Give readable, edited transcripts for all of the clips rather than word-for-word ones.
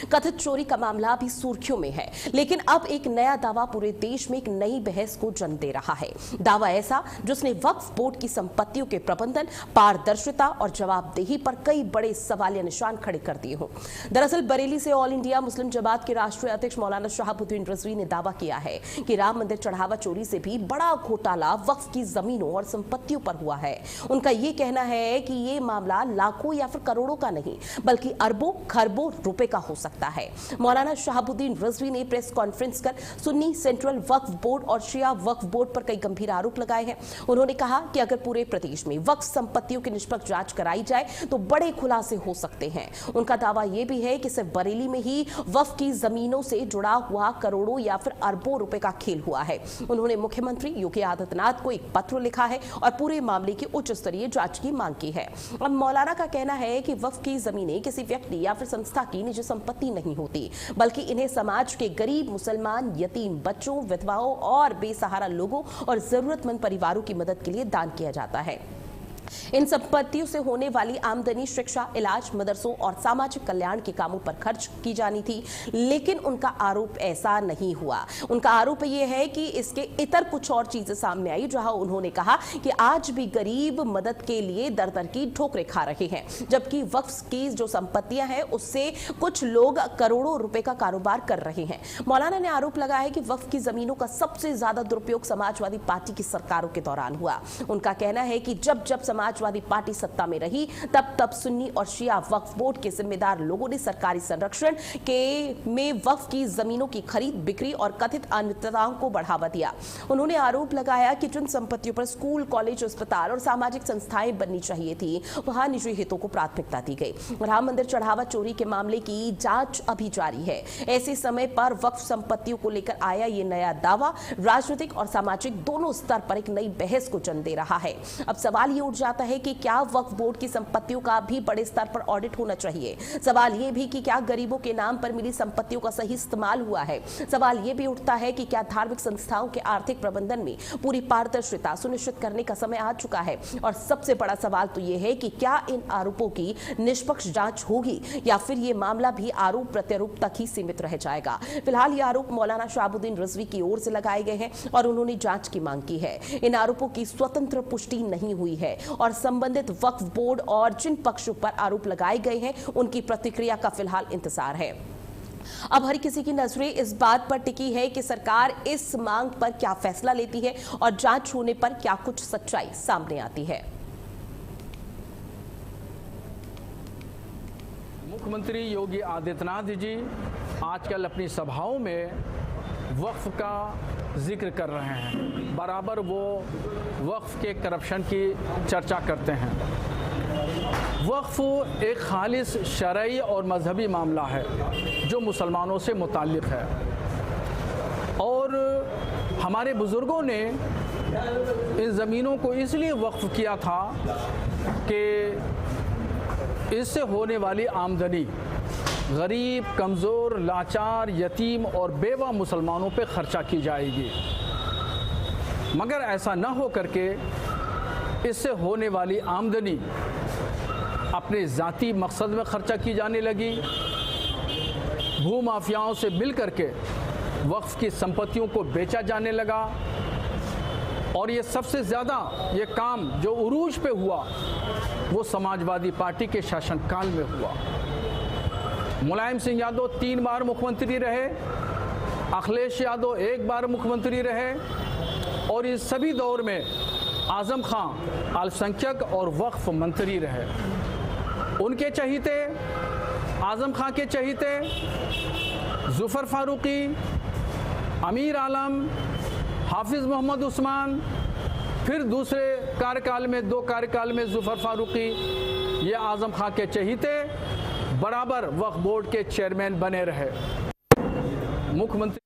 कथित चोरी का मामला भी सुर्खियों में है, लेकिन अब एक नया दावा पूरे देश में एक नई बहस को जन्म दे रहा है। दावा ऐसा जिसने वक्फ बोर्ड की संपत्तियों के प्रबंधन, पारदर्शिता और जवाबदेही पर कई बड़े सवालिया निशान खड़े कर दिए हों। दरअसल बरेली से ऑल इंडिया मुस्लिम जमात के राष्ट्रीय अध्यक्ष मौलाना शहाबुद्दीन रिजवी ने दावा किया है कि राम मंदिर चढ़ावा चोरी से भी बड़ा घोटाला वक्फ की जमीनों और संपत्तियों पर हुआ है। उनका यह कहना है कि यह मामला लाखों या फिर करोड़ों का नहीं बल्कि अरबों खरबों रुपए का हो सकता है। मौलाना शहाबुद्दीन रिजवी ने प्रेस कॉन्फ्रेंस कर सुन्नी सेंट्रल वक्फ बोर्ड और शिया वक्फ बोर्ड पर कई गंभीर आरोप लगाए हैं। उन्होंने कहा कि अगर पूरे प्रदेश में वक्फ संपत्तियों की निष्पक्ष जांच कराई जाए तो बड़े खुलासे हो सकते हैं। उनका दावा यह भी है कि सिर्फ बरेली में ही वक्फ की जमीनों से जुड़ा हुआ करोड़ों या फिर अरबों रुपए का खेल हुआ है। उन्होंने मुख्यमंत्री योगी आदित्यनाथ को एक पत्र लिखा है और पूरे मामले की उच्च स्तरीय जांच की मांग की है। अब मौलाना का कहना है कि वक्फ की जमीनें किसी व्यक्ति या फिर संस्था की निजी संपत्ति नहीं होती, बल्कि इन्हें समाज के गरीब, मुसलमान, यतीम बच्चों, विधवाओं और बेसहारा लोगों और जरूरतमंद परिवारों की मदद के लिए दान किया जाता है। इन संपत्तियों से होने वाली आमदनी शिक्षा, इलाज, मदरसों और सामाजिक कल्याण के कामों पर खर्च की जानी थी, लेकिन उनका आरोप ऐसा नहीं हुआ। उनका आरोप यह है कि इसके इतर कुछ और चीजें सामने आई, जहां उन्होंने कहा कि आज भी गरीब मदद के लिए दर दर की ठोकरें खा रहे हैं, जबकि वक्फ की जो संपत्तियां हैं उससे कुछ लोग करोड़ों रुपए का कारोबार कर रहे हैं। मौलाना ने आरोप लगाया है कि वक्फ की जमीनों का सबसे ज्यादा दुरुपयोग समाजवादी पार्टी की सरकारों के दौरान हुआ। उनका कहना है कि जब जब समाजवादी पार्टी सत्ता में रही तब तब सुन्नी और शिया वक्फ बोर्ड के जिम्मेदार लोगों ने सरकारी संरक्षण में वक्फ की जमीनों की खरीद, बिक्री और कथित अनियमितताओं को बढ़ावा दिया। उन्होंने आरोप लगाया कि जिन संपत्तियों पर स्कूल, कॉलेज, अस्पताल और सामाजिक संस्थाएं बननी चाहिए थी, वहां निजी हितों को प्राथमिकता दी गई। राम मंदिर चढ़ावा चोरी के मामले की जांच अभी जारी है। ऐसे समय पर वक्फ संपत्तियों को लेकर आया ये नया दावा राजनीतिक और सामाजिक दोनों स्तर पर एक नई बहस को जन्म दे रहा है। अब सवाल ये उठ जाता है कि क्या वक्फ बोर्ड की संपत्तियों का भी बड़े स्तर पर ऑडिट होना चाहिए। सवाल ये भी कि क्या गरीबों के नाम पर मिली संपत्तियों का सही इस्तेमाल हुआ है। सवाल ये भी उठता है कि क्या धार्मिक संस्थाओं के आर्थिक प्रबंधन में पूरी पारदर्शिता सुनिश्चित करने का समय आ चुका है। और सबसे बड़ा सवाल तो ये है कि क्या इन आरोपों की निष्पक्ष जांच होगी या फिर ये मामला भी आरोप प्रत्यारोप तक ही सीमित रह जाएगा। फिलहाल ये आरोप मौलाना शहाबुद्दीन रिजवी की ओर से लगाए गए हैं और उन्होंने जांच की मांग की है। इन आरोपों की स्वतंत्र पुष्टि नहीं हुई है और संबंधित वक्फ बोर्ड और जिन पक्षों पर आरोप लगाए गए हैं उनकी प्रतिक्रिया का फिलहाल इंतजार है। अब हर किसी की नजरें इस बात पर टिकी है कि सरकार इस मांग पर क्या फैसला लेती है और जांच होने पर क्या कुछ सच्चाई सामने आती है। मुख्यमंत्री योगी आदित्यनाथ जी आजकल अपनी सभाओं में वक्फ का जिक्र कर रहे हैं। बराबर वो वक्फ के करप्शन की चर्चा करते हैं। वक्फ एक खालिस शरई और मजहबी मामला है जो मुसलमानों से मुताल्लिक़ है और हमारे बुज़ुर्गों ने इन ज़मीनों को इसलिए वक्फ किया था कि इससे होने वाली आमदनी गरीब, कमज़ोर, लाचार, यतीम और बेवा मुसलमानों पे ख़र्चा की जाएगी। मगर ऐसा न हो करके इससे होने वाली आमदनी अपने ज़ाती मकसद में ख़र्चा की जाने लगी। भूमाफियाओं से मिल करके वक्फ की संपत्तियों को बेचा जाने लगा और ये सबसे ज़्यादा ये काम जो उरूज पे हुआ वो समाजवादी पार्टी के शासनकाल में हुआ। मुलायम सिंह यादव 3 बार मुख्यमंत्री रहे, अखिलेश यादव 1 बार मुख्यमंत्री रहे और इस सभी दौर में आज़म खां अल्पसंख्यक और वक्फ मंत्री रहे। उनके चहीते, आज़म खां के चहीते जुफ़र फारूकी, अमीर आलम, हाफिज़ मोहम्मद उस्मान, फिर दूसरे कार्यकाल में 2 कार्यकाल में जुफ़र फारूकी, ये आज़म खां के चहीते बराबर वक्फ बोर्ड के चेयरमैन बने रहे। मुख्यमंत्री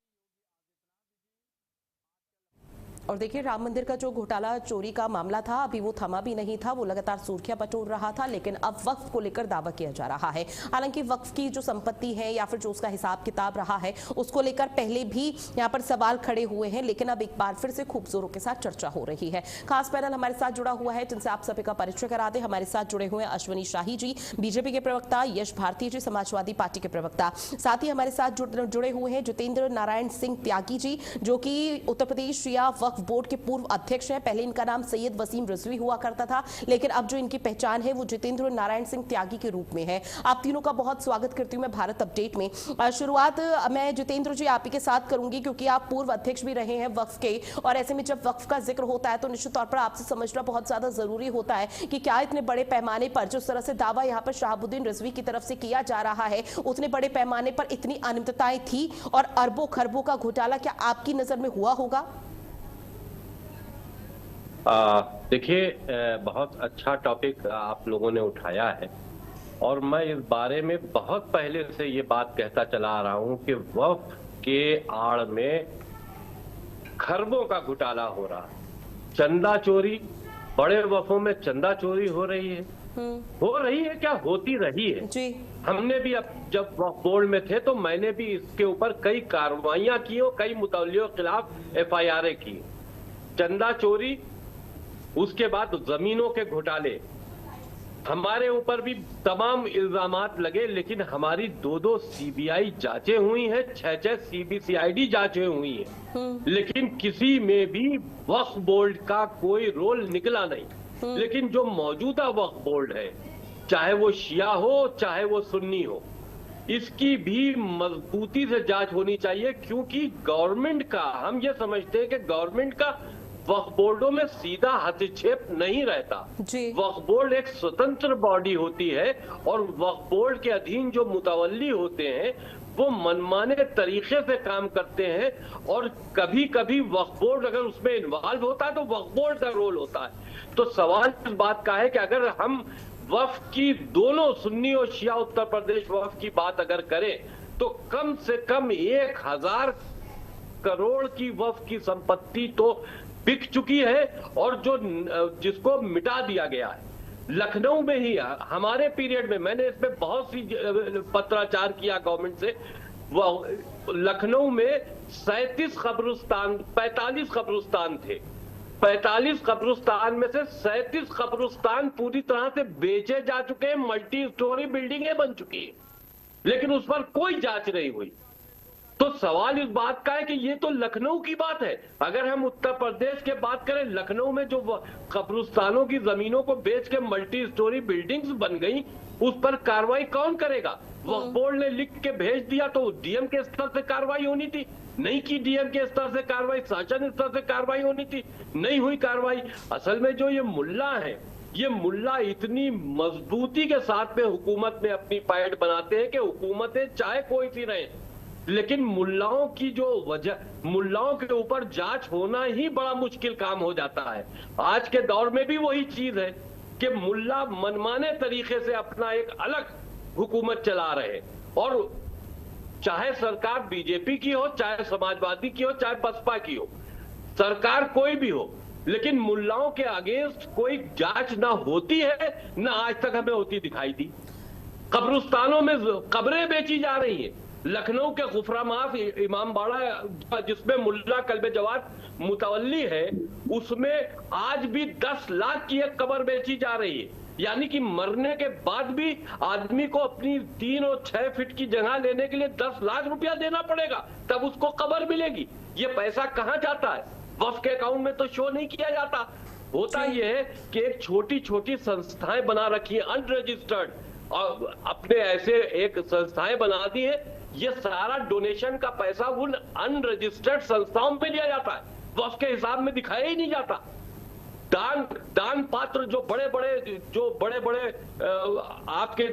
और देखिए, राम मंदिर का जो घोटाला चोरी का मामला था, अभी वो थमा भी नहीं था, वो लगातार सुर्खियां बटोर रहा था, लेकिन अब वक्फ को लेकर दावा किया जा रहा है। हालांकि वक्फ की जो संपत्ति है या फिर जो उसका हिसाब किताब रहा है, उसको लेकर पहले भी यहाँ पर सवाल खड़े हुए हैं, लेकिन अब एक बार फिर से खूब जोरों के साथ चर्चा हो रही है। खास पैनल हमारे साथ जुड़ा हुआ है, जिनसे आप सभी का परिचय करा दें। हमारे साथ जुड़े हुए हैं अश्विनी शाही जी, बीजेपी के प्रवक्ता, यश भारती जी, समाजवादी पार्टी के प्रवक्ता। साथ ही हमारे साथ जुड़े हुए हैं जितेंद्र नारायण सिंह त्यागी जी, जो कि उत्तर प्रदेश शिया वक्फ बोर्ड के पूर्व अध्यक्ष हैं। पहले इनका नाम सैयद वसीम रिजवी हुआ करता था, लेकिन अब जो इनकी पहचान है वो जितेंद्र नारायण सिंह त्यागी के रूप में है। आप तीनों का बहुत स्वागत करती हूं मैं भारत अपडेट में। शुरुआत मैं जितेंद्र जी आप ही के साथ करूंगी, क्योंकि आप पूर्व अध्यक्ष भी रहे हैं वक्फ के, और ऐसे में जब वक्फ का जिक्र होता है तो निश्चित तौर पर आपसे समझना बहुत ज्यादा जरूरी होता है कि क्या इतने बड़े पैमाने पर जिस तरह से दावा यहाँ पर शहाबुद्दीन रिजवी की तरफ से किया जा रहा है, उतने बड़े पैमाने पर इतनी अनियमितताएं थी और अरबों खरबों का घोटाला क्या आपकी नजर में हुआ होगा? देखिए, बहुत अच्छा टॉपिक आप लोगों ने उठाया है, और मैं इस बारे में बहुत पहले से ये बात कहता चला आ रहा हूं कि वक्फ के आड़ में खरबों का घोटाला हो रहा है। चंदा चोरी, बड़े वक्फों में चंदा चोरी हो रही है, क्या होती रही है जी। हमने भी अब जब वक्फ बोर्ड में थे तो मैंने भी इसके ऊपर कई कार्रवाइयां की और कई मुतवल्लियों के खिलाफ एफआईआर की। चंदा चोरी, उसके बाद जमीनों के घोटाले, हमारे ऊपर भी तमाम इल्जामात लगे, लेकिन हमारी 2-2 सीबीआई जांचें हुई हैं, 6-6 सीबीसीआईडी जांचें हुई हैं, लेकिन किसी में भी वक्फ बोर्ड का कोई रोल निकला नहीं। लेकिन जो मौजूदा वक्फ बोर्ड है, चाहे वो शिया हो चाहे वो सुन्नी हो, इसकी भी मजबूती से जांच होनी चाहिए, क्योंकि गवर्नमेंट का, हम ये समझते हैं कि गवर्नमेंट का वक्फ बोर्डों में सीधा हस्तक्षेप नहीं रहता। वक्फ बोर्ड एक स्वतंत्र बॉडी होती है, और वक्फ बोर्ड के अधीन जो मुतवल्ली होते हैं वो मनमाने तरीके से काम करते हैं, और कभी कभी वक्फ बोर्ड अगर उसमें इन्वॉल्व होता है तो वक्फ बोर्ड का रोल होता है। तो सवाल इस बात का है कि अगर हम वक्फ की दोनों सुन्नी और शिया उत्तर प्रदेश वक्फ की बात अगर करें तो कम से कम 1000 करोड़ की वक्फ की संपत्ति तो बिक चुकी है, और जो जिसको मिटा दिया गया है। लखनऊ में ही हमारे पीरियड में, मैंने इसमें बहुत सी पत्राचार किया गवर्नमेंट से, लखनऊ में 37 कब्रिस्तान, 45 कब्रिस्तान थे। 45 कब्रिस्तान में से 37 कब्रिस्तान पूरी तरह से बेचे जा चुके हैं, मल्टी स्टोरी बिल्डिंगें बन चुकी है, लेकिन उस पर कोई जांच नहीं हुई। तो सवाल इस बात का है कि ये तो लखनऊ की बात है। अगर हम उत्तर प्रदेश के बात करें, लखनऊ में जो कब्रिस्तानों की जमीनों को बेच के मल्टी स्टोरी बिल्डिंग्स बन गई, उस पर कार्रवाई कौन करेगा? वक्फ बोर्ड ने लिख के भेज दिया तो डीएम के स्तर से कार्रवाई होनी थी, नहीं की डीएम के स्तर से कार्रवाई, शासन स्तर से कार्रवाई होनी थी, नहीं हुई कार्रवाई। असल में जो ये मुल्ला है, ये मुल्ला इतनी मजबूती के साथ में हुकूमत में अपनी पैठ बनाते हैं कि हुकूमतें चाहे कोई सी रहे, लेकिन मुल्लाओं की जो वजह, मुल्लाओं के ऊपर जांच होना ही बड़ा मुश्किल काम हो जाता है। आज के दौर में भी वही चीज है कि मुल्ला मनमाने तरीके से अपना एक अलग हुकूमत चला रहे, और चाहे सरकार बीजेपी की हो, चाहे समाजवादी की हो, चाहे बसपा की हो, सरकार कोई भी हो, लेकिन मुल्लाओं के अगेंस्ट कोई जांच ना होती है, ना आज तक हमें होती दिखाई दी। कब्रिस्तानों में कब्रें बेची जा रही है। लखनऊ के गुफरा माफ इमाम बाड़ा, जिसमें मुल्ला कल्बे जवाद मुतवल्ली है, उसमें आज भी 10 लाख की एक कब्र बेची जा रही है। यानी कि मरने के बाद भी आदमी को अपनी 3 और 6 फीट की जगह लेने के लिए 10 लाख रुपया देना पड़ेगा, तब उसको कब्र मिलेगी। ये पैसा कहां जाता है? वक्फ के अकाउंट में तो शो नहीं किया जाता। होता यह है कि एक छोटी छोटी संस्थाएं बना रखी है अनरजिस्टर्ड, और अपने ऐसे एक संस्थाएं बना दी है, ये सारा डोनेशन का पैसा उन अनरजिस्टर्ड संस्थाओं में लिया जाता है, वक्फ के हिसाब में दिखाया ही नहीं जाता। दान पात्र जो बड़े बड़े आपके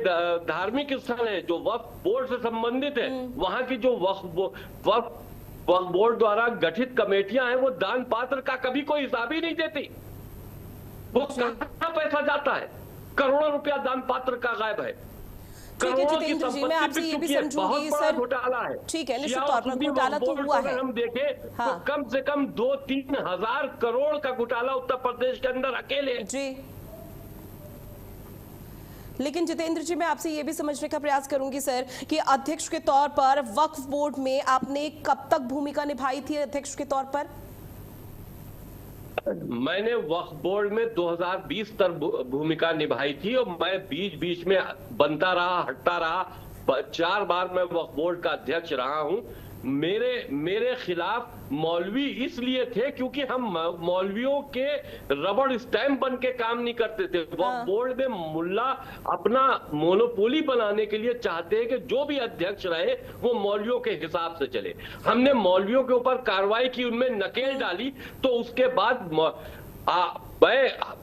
धार्मिक स्थल है, जो वक्फ बोर्ड से संबंधित है, वहां की जो वक्फ बोर्ड द्वारा गठित कमेटियां हैं, वो दान पात्र का कभी कोई हिसाब ही नहीं देती। वो कहां पैसा जाता है? करोड़ों रुपया दान पात्र का गायब है। ठीक है करोड़ों की जितेंद्र जी, मैं आपसे संपत्ति ये भी बिक चुकी है, समझूंगी बहुत बड़ा सर। घोटाला है। ठीक है, निश्चित शिया तौर पर सुन्नी घोटाला तो वक्फ बोर्ड हुआ को है। अगर हम देखें हाँ। तो कम से कम 2-3 हजार करोड़ का घोटाला उत्तर प्रदेश के अंदर अकेले। जी, लेकिन जितेंद्र जी, मैं आपसे ये भी समझने का प्रयास करूंगी सर कि अध्यक्ष के तौर पर वक्फ बोर्ड में आपने कब तक भूमिका निभाई थी अध्यक्ष के तौर पर? मैंने वक्फ बोर्ड में 2020 तक भूमिका निभाई थी और मैं बीच बीच में बनता रहा, हटता रहा। 4 बार मैं वक्फ बोर्ड का अध्यक्ष रहा हूं। मेरे खिलाफ मौलवी इसलिए थे क्योंकि हम मौलवियों के रबड़ स्टैंप बन के काम नहीं करते थे। वक्फ बोर्ड में मुल्ला अपना मोनोपोली बनाने के लिए चाहते हैं कि जो भी अध्यक्ष रहे वो मौलवियों के हिसाब से चले। हमने मौलवियों के ऊपर कार्रवाई की, उनमें नकेल डाली, तो उसके बाद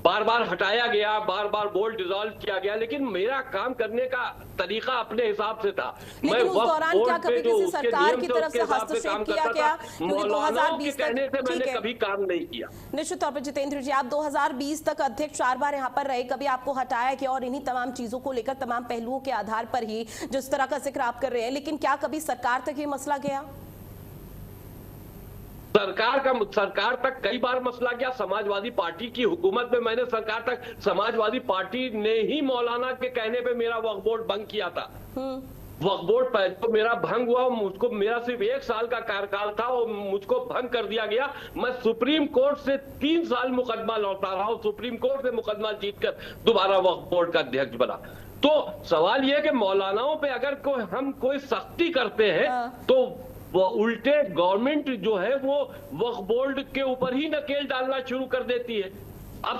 बार बार हटाया गया, बार बार बोर्ड डिसॉल्व किया गया, लेकिन मेरा काम करने का तरीका अपने हिसाब से था। लेकिन उस दौरान क्या कभी किसी सरकार की तरफ से हस्तक्षेप किया गया? क्योंकि 2020 तक मैंने कभी काम नहीं किया। निश्चित तौर पर जितेंद्र जी, आप 2020 तक अध्यक्ष 4 बार यहाँ पर रहे, कभी आपको हटाया गया? और इन्हीं तमाम चीजों को लेकर, तमाम पहलुओं के आधार पर ही जिस तरह का जिक्र आप कर रहे हैं, लेकिन क्या कभी सरकार तक ये मसला गया? सरकार तक कई बार मसला गया। समाजवादी पार्टी की हुकूमत में मैंने सरकार तक, समाजवादी पार्टी ने ही मौलाना के कहने पे मेरा वक्फ बोर्ड भंग किया था। वक्फ बोर्ड पर जो मेरा भंग हुआ, मुझको, मेरा सिर्फ 1 साल का कार्यकाल था और मुझको भंग कर दिया गया। मैं सुप्रीम कोर्ट से 3 साल मुकदमा लौटा रहा हूं, सुप्रीम कोर्ट से मुकदमा जीतकर दोबारा वक्फ बोर्ड का अध्यक्ष बना। तो सवाल यह है कि मौलानाओं पे अगर हम कोई सख्ती करते हैं तो वो उल्टे गवर्नमेंट जो है वो वक्फ बोर्ड के ऊपर ही नकेल डालना शुरू कर देती है। अब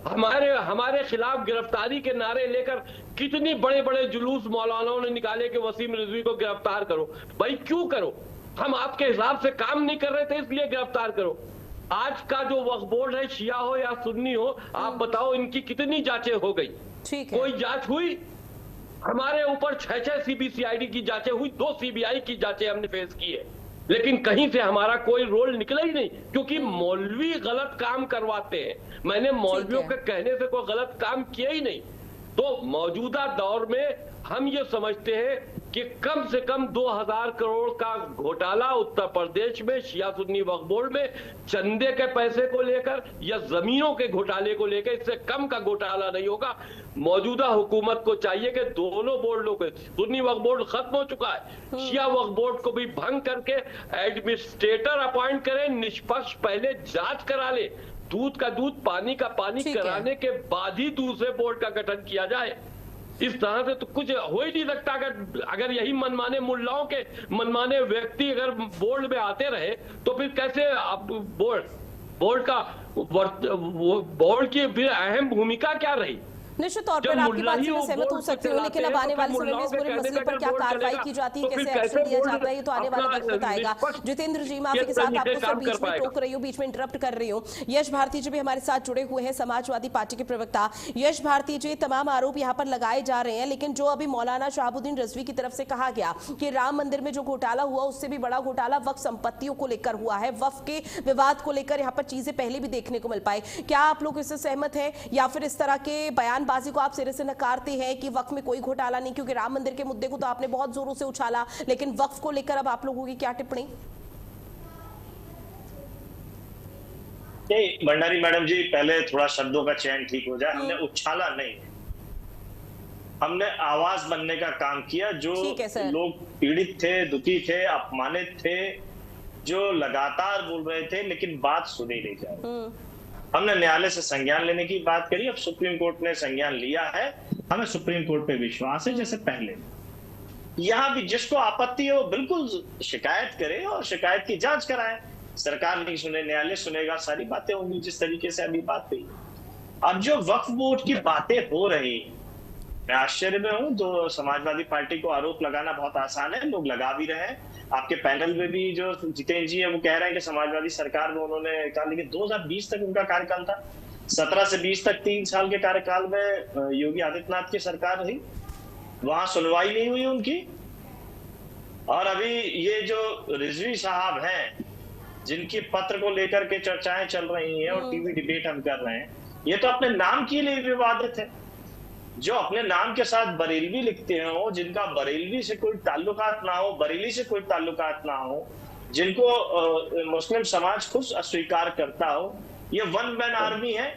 हमारे खिलाफ गिरफ्तारी के नारे लेकर कितनी बड़े बड़े जुलूस मौलानाओं ने निकाले कि वसीम रिजवी को गिरफ्तार करो। भाई क्यों करो? हम आपके हिसाब से काम नहीं कर रहे थे इसलिए गिरफ्तार करो। आज का जो वक्फ बोर्ड है, शिया हो या सुन्नी हो, आप बताओ इनकी कितनी जांचें हो गई? कोई जांच हुई? हमारे ऊपर 6 सीबीसीआईडी की जांचें हुई, 2 सीबीआई की जांचें हमने फेस की है, लेकिन कहीं से हमारा कोई रोल निकला ही नहीं, क्योंकि मौलवी गलत काम करवाते हैं। मैंने मौलवियों के कहने से कोई गलत काम किया ही नहीं। तो मौजूदा दौर में हम ये समझते हैं कि कम से कम 2000 करोड़ का घोटाला उत्तर प्रदेश में शिया सुन्नी वक्फ बोर्ड में चंदे के पैसे को लेकर या जमीनों के घोटाले को लेकर, इससे कम का घोटाला नहीं होगा। मौजूदा हुकूमत को चाहिए कि दोनों बोर्डों के, सुन्नी वक्फ बोर्ड खत्म हो चुका है, शिया वक्फ बोर्ड को भी भंग करके एडमिनिस्ट्रेटर अपॉइंट करें, निष्पक्ष पहले जांच करा ले, दूध का दूध पानी का पानी कराने के बाद ही दूसरे बोर्ड का गठन किया जाए। इस तरह से तो कुछ हो ही नहीं सकता। अगर यही मनमाने मुल्लाओं के मनमाने व्यक्ति अगर बोर्ड में आते रहे तो फिर कैसे बोर्ड की फिर अहम भूमिका क्या रही? निश्चित तौर पर आपकी बात से मैं सहमत हो सकती हूँ, लेकिन अब आने वाले समय में इस पूरे मसले पर क्या कार्रवाई की जाती है, कैसे एक्शन लिया जाता है, ये तो आने वाला वक्त बताएगा। जितेंद्र जी, माफी के साथ आपको सर बीच में टोक रही हूँ, बीच में इंटरप्ट कर रही हूँ। यश भारती जी भी हमारे साथ जुड़े हुए हैं, समाजवादी पार्टी के प्रवक्ता। यश भारती जी, तमाम आरोप यहाँ पर लगाए जा रहे हैं, लेकिन जो अभी मौलाना शहाबुद्दीन रिजवी की तरफ से कहा गया कि राम मंदिर में जो घोटाला हुआ उससे भी बड़ा घोटाला वक्फ संपत्तियों को लेकर हुआ है, वक्फ के विवाद को लेकर यहाँ पर चीजें पहले भी देखने को मिल पाई, क्या आप लोग इससे सहमत हैं या फिर इस तरह के बयानबाजी को आप सिरे से नकारते हैं कि वक्फ में कोई घोटाला नहीं? क्योंकि राम मंदिर के मुद्दे को तो आपने बहुत जोरों से उछाला, लेकिन वक्फ को लेकर अब आप लोगों की क्या टिप्पणी? नहीं भंडारी मैडम जी, पहले थोड़ा शब्दों का चयन ठीक हो जाए। हमने उछाला नहीं, हमने आवाज बनने का काम किया। जो लोग पीड़ित थे, दुखी थे, अपमानित थे, जो लगातार बोल रहे थे लेकिन बात सुनी नहीं जा रही, हमने न्यायालय से संज्ञान लेने की बात करी। अब सुप्रीम कोर्ट ने संज्ञान लिया है, हमें सुप्रीम कोर्ट पे विश्वास है। जैसे पहले यहाँ भी जिसको आपत्ति हो बिल्कुल शिकायत करे और शिकायत की जांच कराए। सरकार नहीं सुने, न्यायालय सुनेगा, सारी बातें होंगी जिस तरीके से अभी बात हुई। अब जो वक्फ बोर्ड की बातें हो रही, मैं आश्चर्य में हूं। तो समाजवादी पार्टी को आरोप लगाना बहुत आसान है, लोग लगा भी रहे हैं। आपके पैनल में भी जो जितेंद्र जी है वो कह रहे हैं कि समाजवादी सरकार में उन्होंने कहा, लेकिन 2020 तक उनका कार्यकाल था, 17 से 20 तक 3 साल के कार्यकाल में योगी आदित्यनाथ की सरकार रही, वहां सुनवाई नहीं हुई उनकी। और अभी ये जो रिजवी साहब हैं जिनकी पत्र को लेकर के चर्चाएं चल रही हैं और टीवी डिबेट हम कर रहे हैं, ये तो अपने नाम के लिए विवादित है। जो अपने नाम के साथ बरेलवी लिखते हो, जिनका बरेलवी से कोई ताल्लुकात ना हो, बरेली से कोई ताल्लुकात ना हो, जिनको मुस्लिम समाज खुद अस्वीकार करता हो, ये वन मैन आर्मी है।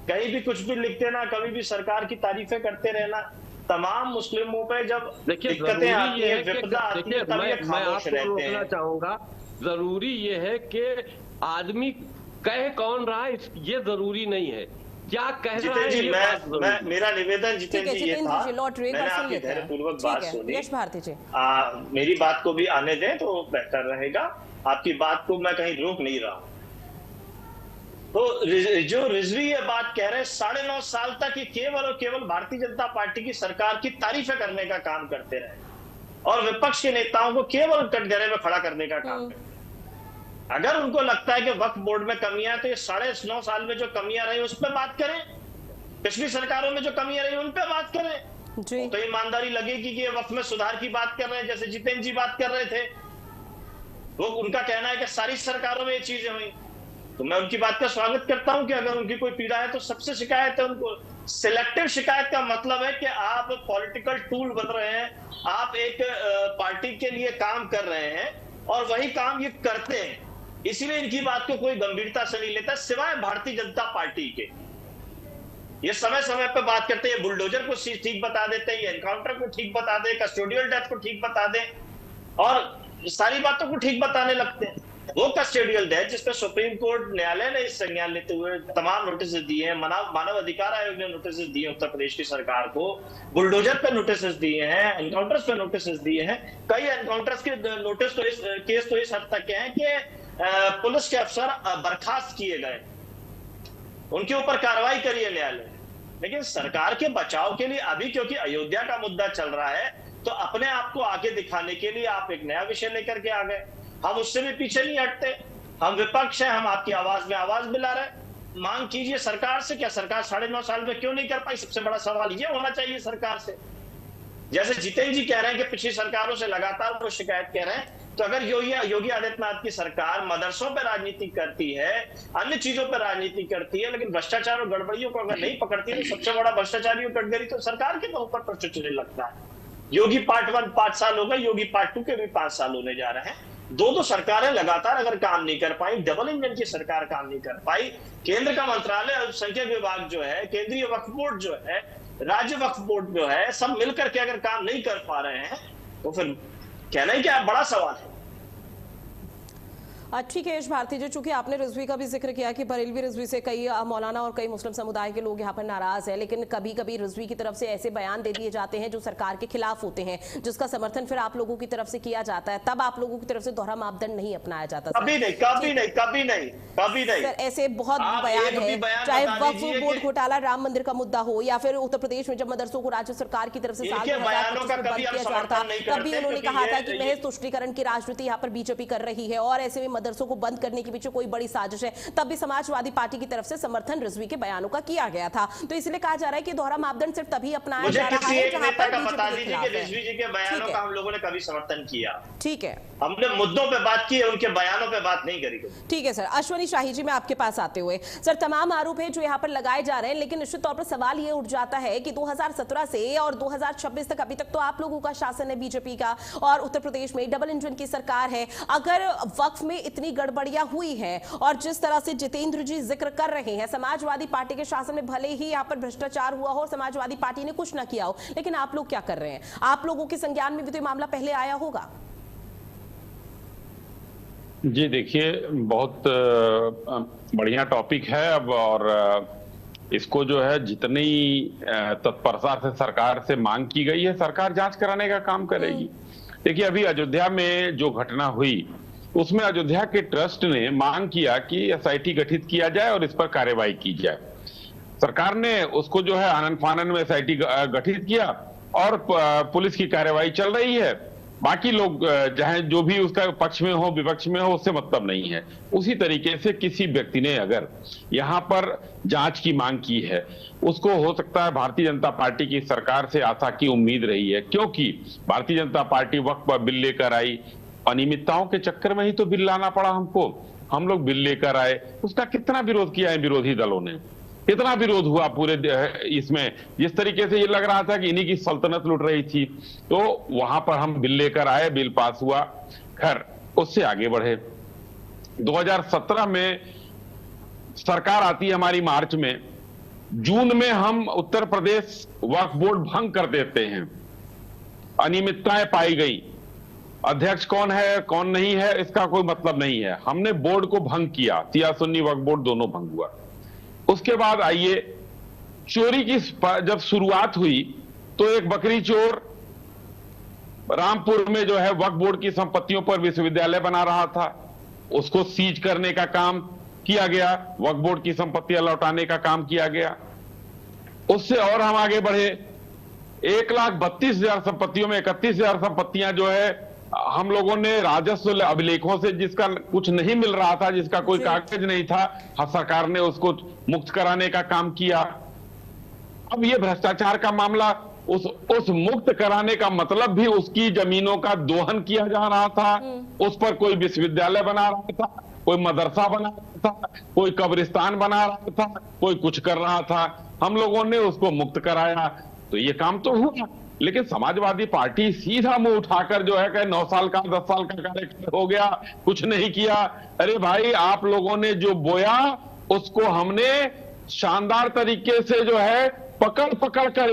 कहीं भी कुछ भी लिख देना, कभी भी सरकार की तारीफें करते रहना। तमाम मुस्लिमों पे जब दिक्कतें आती है, विपदा आती है, तब ये खामोश रहते हैं। चाहूंगा, जरूरी ये है कि आदमी कह कौन रहा है ये जरूरी नहीं है, क्या कह रहा है। जी, मैं मेरा निवेदन जितेंद्र जी ये था, मैंने आपकी धैर्यपूर्वक बात सुनी। यश भारती जी, मेरी बात को भी आने दें तो बेहतर रहेगा। आपकी बात को मैं कहीं रोक नहीं रहा। तो जो रिजवी ये बात कह रहे हैं, 9.5 साल तक ये केवल और केवल भारतीय जनता पार्टी की सरकार की तारीफें करने का काम करते रहे और विपक्ष के नेताओं को केवल कटघरे में खड़ा करने का काम करते। अगर उनको लगता है कि वक्फ बोर्ड में कमियां है तो ये 9.5 साल में जो कमियां रही उस पर बात करें, पिछली सरकारों में जो कमियां रही उन पर बात करें। तो ईमानदारी लगेगी कि ये वक्फ में सुधार की बात कर रहे हैं, जैसे जितेंद्र जी बात कर रहे थे। वो उनका कहना है कि सारी सरकारों में ये चीजें हुई, तो मैं उनकी बात का स्वागत करता हूं कि अगर उनकी कोई पीड़ा है तो सबसे शिकायत है उनको। सिलेक्टिव शिकायत का मतलब है कि आप पॉलिटिकल टूल बन रहे हैं, आप एक पार्टी के लिए काम कर रहे हैं और वही काम ये करते हैं, इसीलिए इनकी बात को कोई गंभीरता से नहीं लेता, सिवाय भारतीय जनता पार्टी के। ये समय समय पर बात करते हैं, बुलडोजर को ठीक बता देते हैं, एनकाउंटर को ठीक बता दे, कस्टोडियल डेथ को ठीक बता दे और सारी बातों को ठीक बताने लगते हैं। वो कस्टोडियल डेथ जिसपे सुप्रीम कोर्ट न्यायालय ने इस संज्ञान लेते हुए तमाम नोटिस दिए हैं, मानव अधिकार आयोग ने नोटिस दिए उत्तर प्रदेश की सरकार को, बुलडोजर पे नोटिस दिए हैं, एनकाउंटर्स पे नोटिस दिए हैं। कई एनकाउंटर्स के नोटिस तो केस तो इस हद तक के हैं कि पुलिस के अफसर बर्खास्त किए गए, उनके ऊपर कार्रवाई करी है न्यायालय। लेकिन सरकार के बचाव के लिए अभी क्योंकि अयोध्या का मुद्दा चल रहा है तो अपने आप को आगे दिखाने के लिए आप एक नया विषय लेकर के आ गए। हम उससे भी पीछे नहीं हटते, हम विपक्ष हैं, हम आपकी आवाज में आवाज मिला रहे। मांग कीजिए सरकार से, क्या सरकार 9.5 साल में क्यों नहीं कर पाई? सबसे बड़ा सवाल ये होना चाहिए सरकार से। जैसे जितेंद्र जी कह रहे हैं कि पिछली सरकारों से लगातार वो शिकायत कह रहे हैं, तो अगर योगी आदित्यनाथ की सरकार मदरसों पर राजनीति करती है, अन्य चीजों पर राजनीति करती है, लेकिन भ्रष्टाचार और गड़बड़ियों को अगर नहीं पकड़ती है, तो सबसे बड़ा भ्रष्टाचारी और कटघरी तो सरकार के ऊपर प्रश्न चलने लगता है। योगी पार्ट 1 5 साल हो गए, योगी पार्ट 2 के भी 5 साल होने जा रहे हैं। दो सरकारें लगातार अगर काम नहीं कर पाई, डबल इंजन की सरकार काम नहीं कर पाई, केंद्र का मंत्रालय अल्पसंख्यक विभाग जो है, केंद्रीय वक्फ बोर्ड जो है, राज्य वक्फ बोर्ड जो है, सब मिलकर के अगर काम नहीं कर पा रहे हैं तो फिर कहना ही क्या बड़ा सवाल है। ठीक है यश भारती जी, चूंकि आपने रिजवी का भी जिक्र किया कि बरेलवी रिजवी से कई मौलाना और कई मुस्लिम समुदाय के लोग यहाँ पर नाराज हैं, लेकिन कभी कभी रिजवी की तरफ से ऐसे बयान दे दिए जाते हैं जो सरकार के खिलाफ होते हैं, जिसका समर्थन फिर आप लोगों की तरफ से किया जाता है, तब आप लोगों की तरफ से दोहरा मापदंड नहीं अपनाया जाता। कभी नहीं। सर ऐसे बहुत बयान है, चाहे वक्फ बोर्ड घोटाला, राम मंदिर का मुद्दा हो, या फिर उत्तर प्रदेश में जब मदरसों को राज्य सरकार की तरफ से साल 2025 में बंद किया जाता, तभी उन्होंने कहा था कि महज तुष्टीकरण की राजनीति यहाँ पर बीजेपी कर रही है और ऐसे में मदरसों को बंद करने के पीछे कोई बड़ी साजिश है। तब भी समाजवादी पार्टी की तरफ से समर्थन रिजवी के बयानों का किया गया था। तो इसलिए कहा जा रहा है कि दोहरा मापदंड सिर्फ तभी अपनाया जा रहा है जहां पर बीजेपी के खिलाफ है। रिजवी जी के बयानों का हम लोगों ने कभी समर्थन किया, ठीक है, हमने मुद्दों पे बात की है, उनके बयानों पे बात नहीं करी। ठीक है सर। अश्वनी शाही जी, मैं आपके पास आते हुए, सर तमाम आरोप है जो यहाँ पर लगाए जा रहे हैं, लेकिन निश्चित तौर पर सवाल ये उठ जाता है कि 2017 से और 2026 तक अभी तक तो आप लोगों का शासन है बीजेपी का और उत्तर प्रदेश में डबल इंजन की सरकार है। अगर वक्फ में इतनी गड़बड़ियां हुई है और जिस तरह से जितेंद्र जी जिक्र कर रहे हैं, समाजवादी पार्टी के शासन में भले ही यहाँ पर भ्रष्टाचार हुआ हो और समाजवादी पार्टी ने कुछ ना किया हो, लेकिन आप लोग क्या कर रहे हैं? आप लोगों के संज्ञान में भी तो ये मामला पहले आया होगा। जी देखिए, बहुत बढ़िया टॉपिक है अब, और इसको जो है जितनी तत्परता से सरकार से मांग की गई है, सरकार जांच कराने का काम करेगी। देखिए अभी अयोध्या में जो घटना हुई उसमें अयोध्या के ट्रस्ट ने मांग किया कि एसआईटी गठित किया जाए और इस पर कार्रवाई की जाए। सरकार ने उसको जो है आनन फानन में एसआईटी गठित किया और पुलिस की कार्रवाई चल रही है। बाकी लोग चाहे जो भी उसका पक्ष में हो विपक्ष में हो, उससे मतलब नहीं है। उसी तरीके से किसी व्यक्ति ने अगर यहाँ पर जांच की मांग की है, उसको हो सकता है भारतीय जनता पार्टी की सरकार से आशा की उम्मीद रही है, क्योंकि भारतीय जनता पार्टी वक्त पर बिल लेकर आई, अनियमितताओं के चक्कर में ही तो बिल लाना पड़ा हमको। हम लोग बिल लेकर आए, उसका कितना विरोध किया है विरोधी दलों ने। कितना विरोध हुआ पूरे इसमें, जिस तरीके से ये लग रहा था कि इन्हीं की सल्तनत लुट रही थी। तो वहां पर हम बिल लेकर आए, बिल पास हुआ। खैर उससे आगे बढ़े, 2017 में सरकार आती है हमारी मार्च में, जून में हम उत्तर प्रदेश वक्फ बोर्ड भंग कर देते हैं। अनियमितताएं पाई गई, अध्यक्ष कौन है कौन नहीं है इसका कोई मतलब नहीं है, हमने बोर्ड को भंग किया, शिया सुन्नी वक्फ बोर्ड दोनों भंग हुआ। उसके बाद आइए, चोरी की जब शुरुआत हुई तो एक बकरी चोर रामपुर में जो है वक्फ बोर्ड की संपत्तियों पर विश्वविद्यालय बना रहा था, उसको सीज करने का काम किया गया, वक्फ बोर्ड की संपत्तियां लौटाने का काम किया गया। उससे और हम आगे बढ़े, 1,32,000 संपत्तियों में 31,000 संपत्तियां जो है हम लोगों ने राजस्व अभिलेखों से, जिसका कुछ नहीं मिल रहा था, जिसका कोई कागज नहीं था, सरकार ने उसको मुक्त कराने का काम किया। अब ये भ्रष्टाचार का मामला, उस मुक्त कराने का मतलब भी उसकी जमीनों का दोहन किया जा रहा था, उस पर कोई विश्वविद्यालय बना रहा था, कोई मदरसा बना रहा था, कोई कब्रिस्तान बना रहा था, कोई कुछ कर रहा था। हम लोगों ने उसको मुक्त कराया, तो ये काम तो हुआ। लेकिन समाजवादी पार्टी सीधा मुंह उठाकर जो है कि 9 साल का 10 साल का कार्यकाल हो गया, कुछ नहीं किया। अरे भाई, आप लोगों ने जो बोया उसको हमने शानदार तरीके से जो है पकड़ पकड़ कर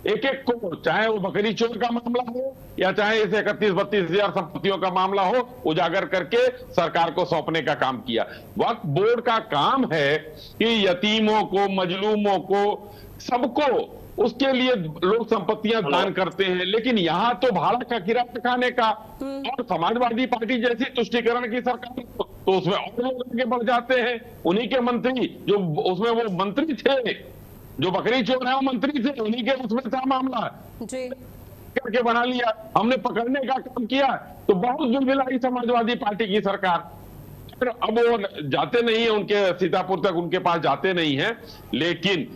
एक एक को, चाहे वो बकरी चोर का मामला हो या चाहे इस 31-32 हजार संपत्तियों का मामला हो, उजागर करके सरकार को सौंपने का काम किया। वक्फ बोर्ड का काम है कि यतीमों को, मजलूमों को, सबको, उसके लिए लोग संपत्तियां दान करते हैं। लेकिन यहां तो भाड़ा का किराया खाने का, और समाजवादी पार्टी जैसी तुष्टीकरण की सरकार तो उसमें और लोग आगे बढ़ जाते हैं। उन्हीं के मंत्री, जो उसमें वो मंत्री थे, जो बकरी चोर है वो मंत्री थे, उन्हीं के उसमें था मामला जी, करके बना लिया। हमने पकड़ने का काम किया तो बहुत दुर्बिलाई समाजवादी पार्टी की सरकार। अब वो जाते नहीं है, उनके सीतापुर तक उनके पास जाते नहीं है। लेकिन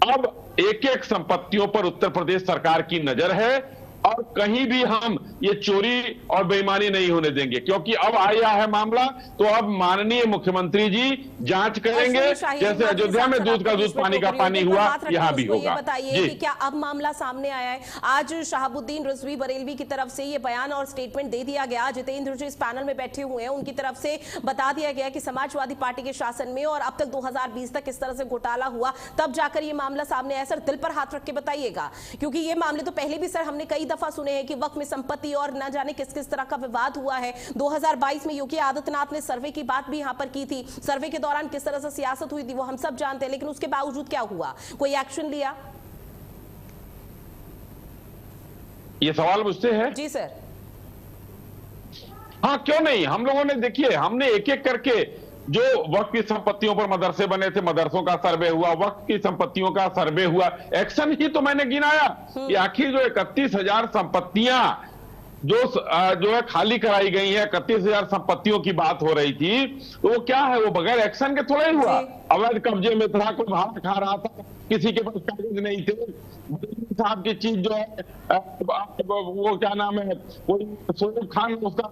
अब एक एक संपत्तियों पर उत्तर प्रदेश सरकार की नजर है, और कहीं भी हम ये चोरी और बेईमानी नहीं होने देंगे, क्योंकि अब आया है मामला, तो अब माननीय मुख्यमंत्री जी जांच करेंगे, जैसे अयोध्या में दूध का दूध पानी का पानी हुआ, यहाँ भी होगा। बताइए कि क्या अब मामला सामने आया है? आज शहाबुद्दीन रिजवी बरेलवी की तरफ से ये बयान और स्टेटमेंट दे दिया गया, जितेंद्र जो इस पैनल में बैठे हुए हैं उनकी तरफ से बता दिया गया कि समाजवादी पार्टी के शासन में और अब तक 2020 तक इस तरह से घोटाला हुआ, तब जाकर ये मामला सामने आया। सर, दिल पर हाथ रख के बताइएगा, क्योंकि ये मामले तो पहले भी सर हमने कई दफा सुने हैं कि वक्त में संपत्ति और न जाने किस किस तरह का विवाद हुआ है। 2022 में योगी आदित्यनाथ ने सर्वे की बात भी यहां पर की थी, सर्वे के दौरान किस तरह से सियासत हुई थी वो हम सब जानते हैं, लेकिन उसके बावजूद क्या हुआ, कोई एक्शन लिया? ये सवाल मुझसे है? जी सर। हाँ, क्यों नहीं, हम लोगों ने, देखिए, हमने एक एक करके, जो वक्फ की संपत्तियों पर मदरसे बने थे, मदरसों का सर्वे हुआ, वक्फ की संपत्तियों का सर्वे हुआ, एक्शन ही तो मैंने गिनाया कि आखिर जो 31,000 संपत्तियां जो है खाली कराई गई है, 31,000 संपत्तियों की बात हो रही थी, तो वो क्या है, वो बगैर एक्शन के थोड़ा ही हुआ। अवैध कब्जे में था, कोई भाड़ा खा रहा था, किसी के पास कागज नहीं थे, साहब की चीज जो है वो क्या नाम है, कोई सोहेब खान उसका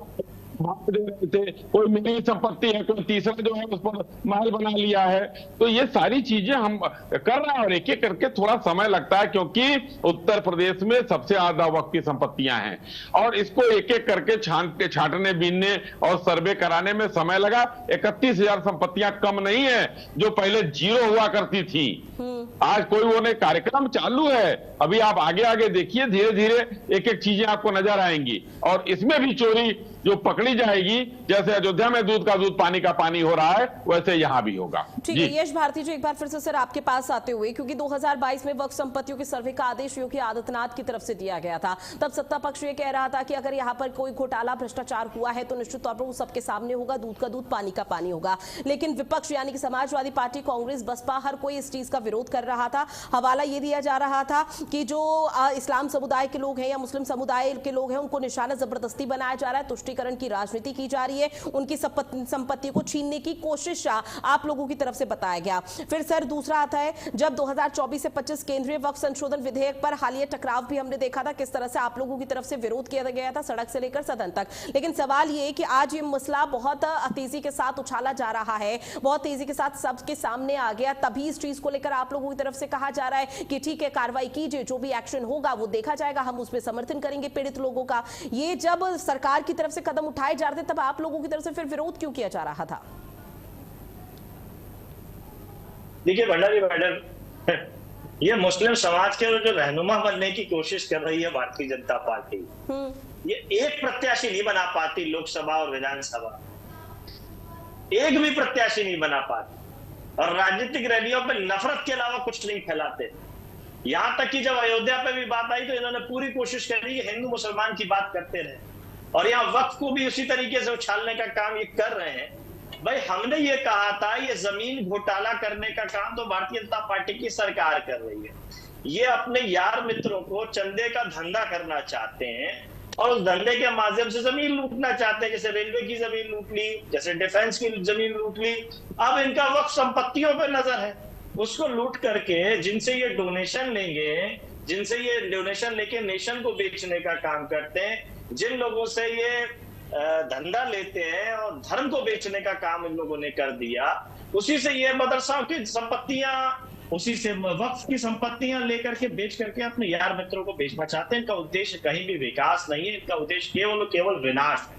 भाग दे रहे थे, कोई मेरी संपत्ति है, कोई तीसरा जो है उस पर महल बना लिया है। तो ये सारी चीजें हम कर रहे हैं, और एक एक करके थोड़ा समय लगता है, क्योंकि उत्तर प्रदेश में सबसे ज्यादा वक्फ की संपत्तियां हैं, और इसको एक एक करके छांटने बीनने और सर्वे कराने में समय लगा। 31,000 संपत्तियां कम नहीं है, जो पहले 0 हुआ करती थी। आज कोई वो नहीं, कार्यक्रम चालू है, अभी आप आगे आगे देखिए, धीरे धीरे एक एक चीजें आपको नजर आएंगी, और इसमें भी चोरी जो पकड़ी जाएगी, जैसे अयोध्या में दूध का दूध पानी का पानी हो रहा है, वैसे यहां भी होगा। ठीक है, यश भारती जी, एक बार फिर से सर आपके पास आते हुए, क्योंकि 2022 में वक्फ संपत्तियों के सर्वे का आदेश योगी आदित्यनाथ की तरफ से दिया गया था, तब सत्ता पक्ष ये कह रहा था कि अगर यहाँ पर कोई घोटाला भ्रष्टाचार हुआ है तो निश्चित तौर पर वो सबके सामने होगा, दूध का दूध पानी का पानी होगा। लेकिन विपक्ष यानी कि समाजवादी पार्टी, कांग्रेस, बसपा, हर कोई इस चीज का विरोध कर रहा था। हवाला ये दिया जा रहा था कि जो इस्लाम समुदाय के लोग हैं या मुस्लिम समुदाय के लोग हैं, उनको निशाना जबरदस्ती बनाया जा रहा है, तुष्टीकरण की राजनीति की जा रही है, उनकी संपत्ति को छीनने की कोशिश आप लोगों की तरफ से बताया गया। फिर सर दूसरा आता है, जब 2024 से 25 केंद्रीय वक्फ संशोधन विधेयक पर हालिया टकराव भी हमने देखा था, किस तरह से आप लोगों की तरफ से विरोध किया गया था सड़क से लेकर सदन तक। लेकिन सवाल ये है कि आज ये मसला बहुत तेजी के साथ उछाला जा रहा है, बहुत तेजी के साथ सबके सामने आ गया, तभी इस चीज को लेकर आप लोगों की तरफ से कहा जा रहा है कि ठीक है कार्रवाई कीजिए, जो भी एक्शन होगा वो देखा जाएगा, हम उसमें समर्थन करेंगे पीड़ित लोगों का। ये जब सरकार की तरफ से कदम उठाए जा रहे थे तब आप लोगों की तरफ से फिर विरोध क्यों किया जा रहा था? देखिए भंडारी मैडम, ये मुस्लिम समाज के जो रहनुमा बनने की कोशिश कर रही है भारतीय जनता पार्टी, ये एक प्रत्याशी नहीं बना पाती लोकसभा और विधानसभा, एक भी प्रत्याशी नहीं बना पाती, और राजनीतिक रैलियों पे नफरत के अलावा कुछ नहीं फैलाते। यहां तक कि जब अयोध्या पे भी बात आई तो इन्होंने पूरी कोशिश करी कि हिंदू मुसलमान की बात करते रहे, और यहाँ वक्फ को भी उसी तरीके से उछालने का काम ये कर रहे हैं। भाई हमने ये कहा था ये जमीन घोटाला करने का काम तो भारतीय जनता पार्टी की सरकार कर रही है, ये अपने यार मित्रों को चंदे का धंधा करना चाहते हैं और उस धंधे के माध्यम से जमीन लूटना चाहते हैं, जैसे रेलवे की जमीन लूट ली, जैसे डिफेंस की जमीन लूट ली। अब इनका वक्त संपत्तियों पर नजर है, उसको लूट करके जिनसे ये डोनेशन लेके नेशन को बेचने का काम करते हैं, जिन लोगों से ये धंधा लेते हैं और धर्म को बेचने का काम इन लोगों ने कर दिया, उसी से ये मदरसा की संपत्तियां, उसी से वक्फ की संपत्तियां लेकर के बेच करके अपने यार मित्रों को बेचना चाहते हैं। इनका उद्देश्य कहीं भी विकास नहीं है, इनका उद्देश्य केवल विनाश है।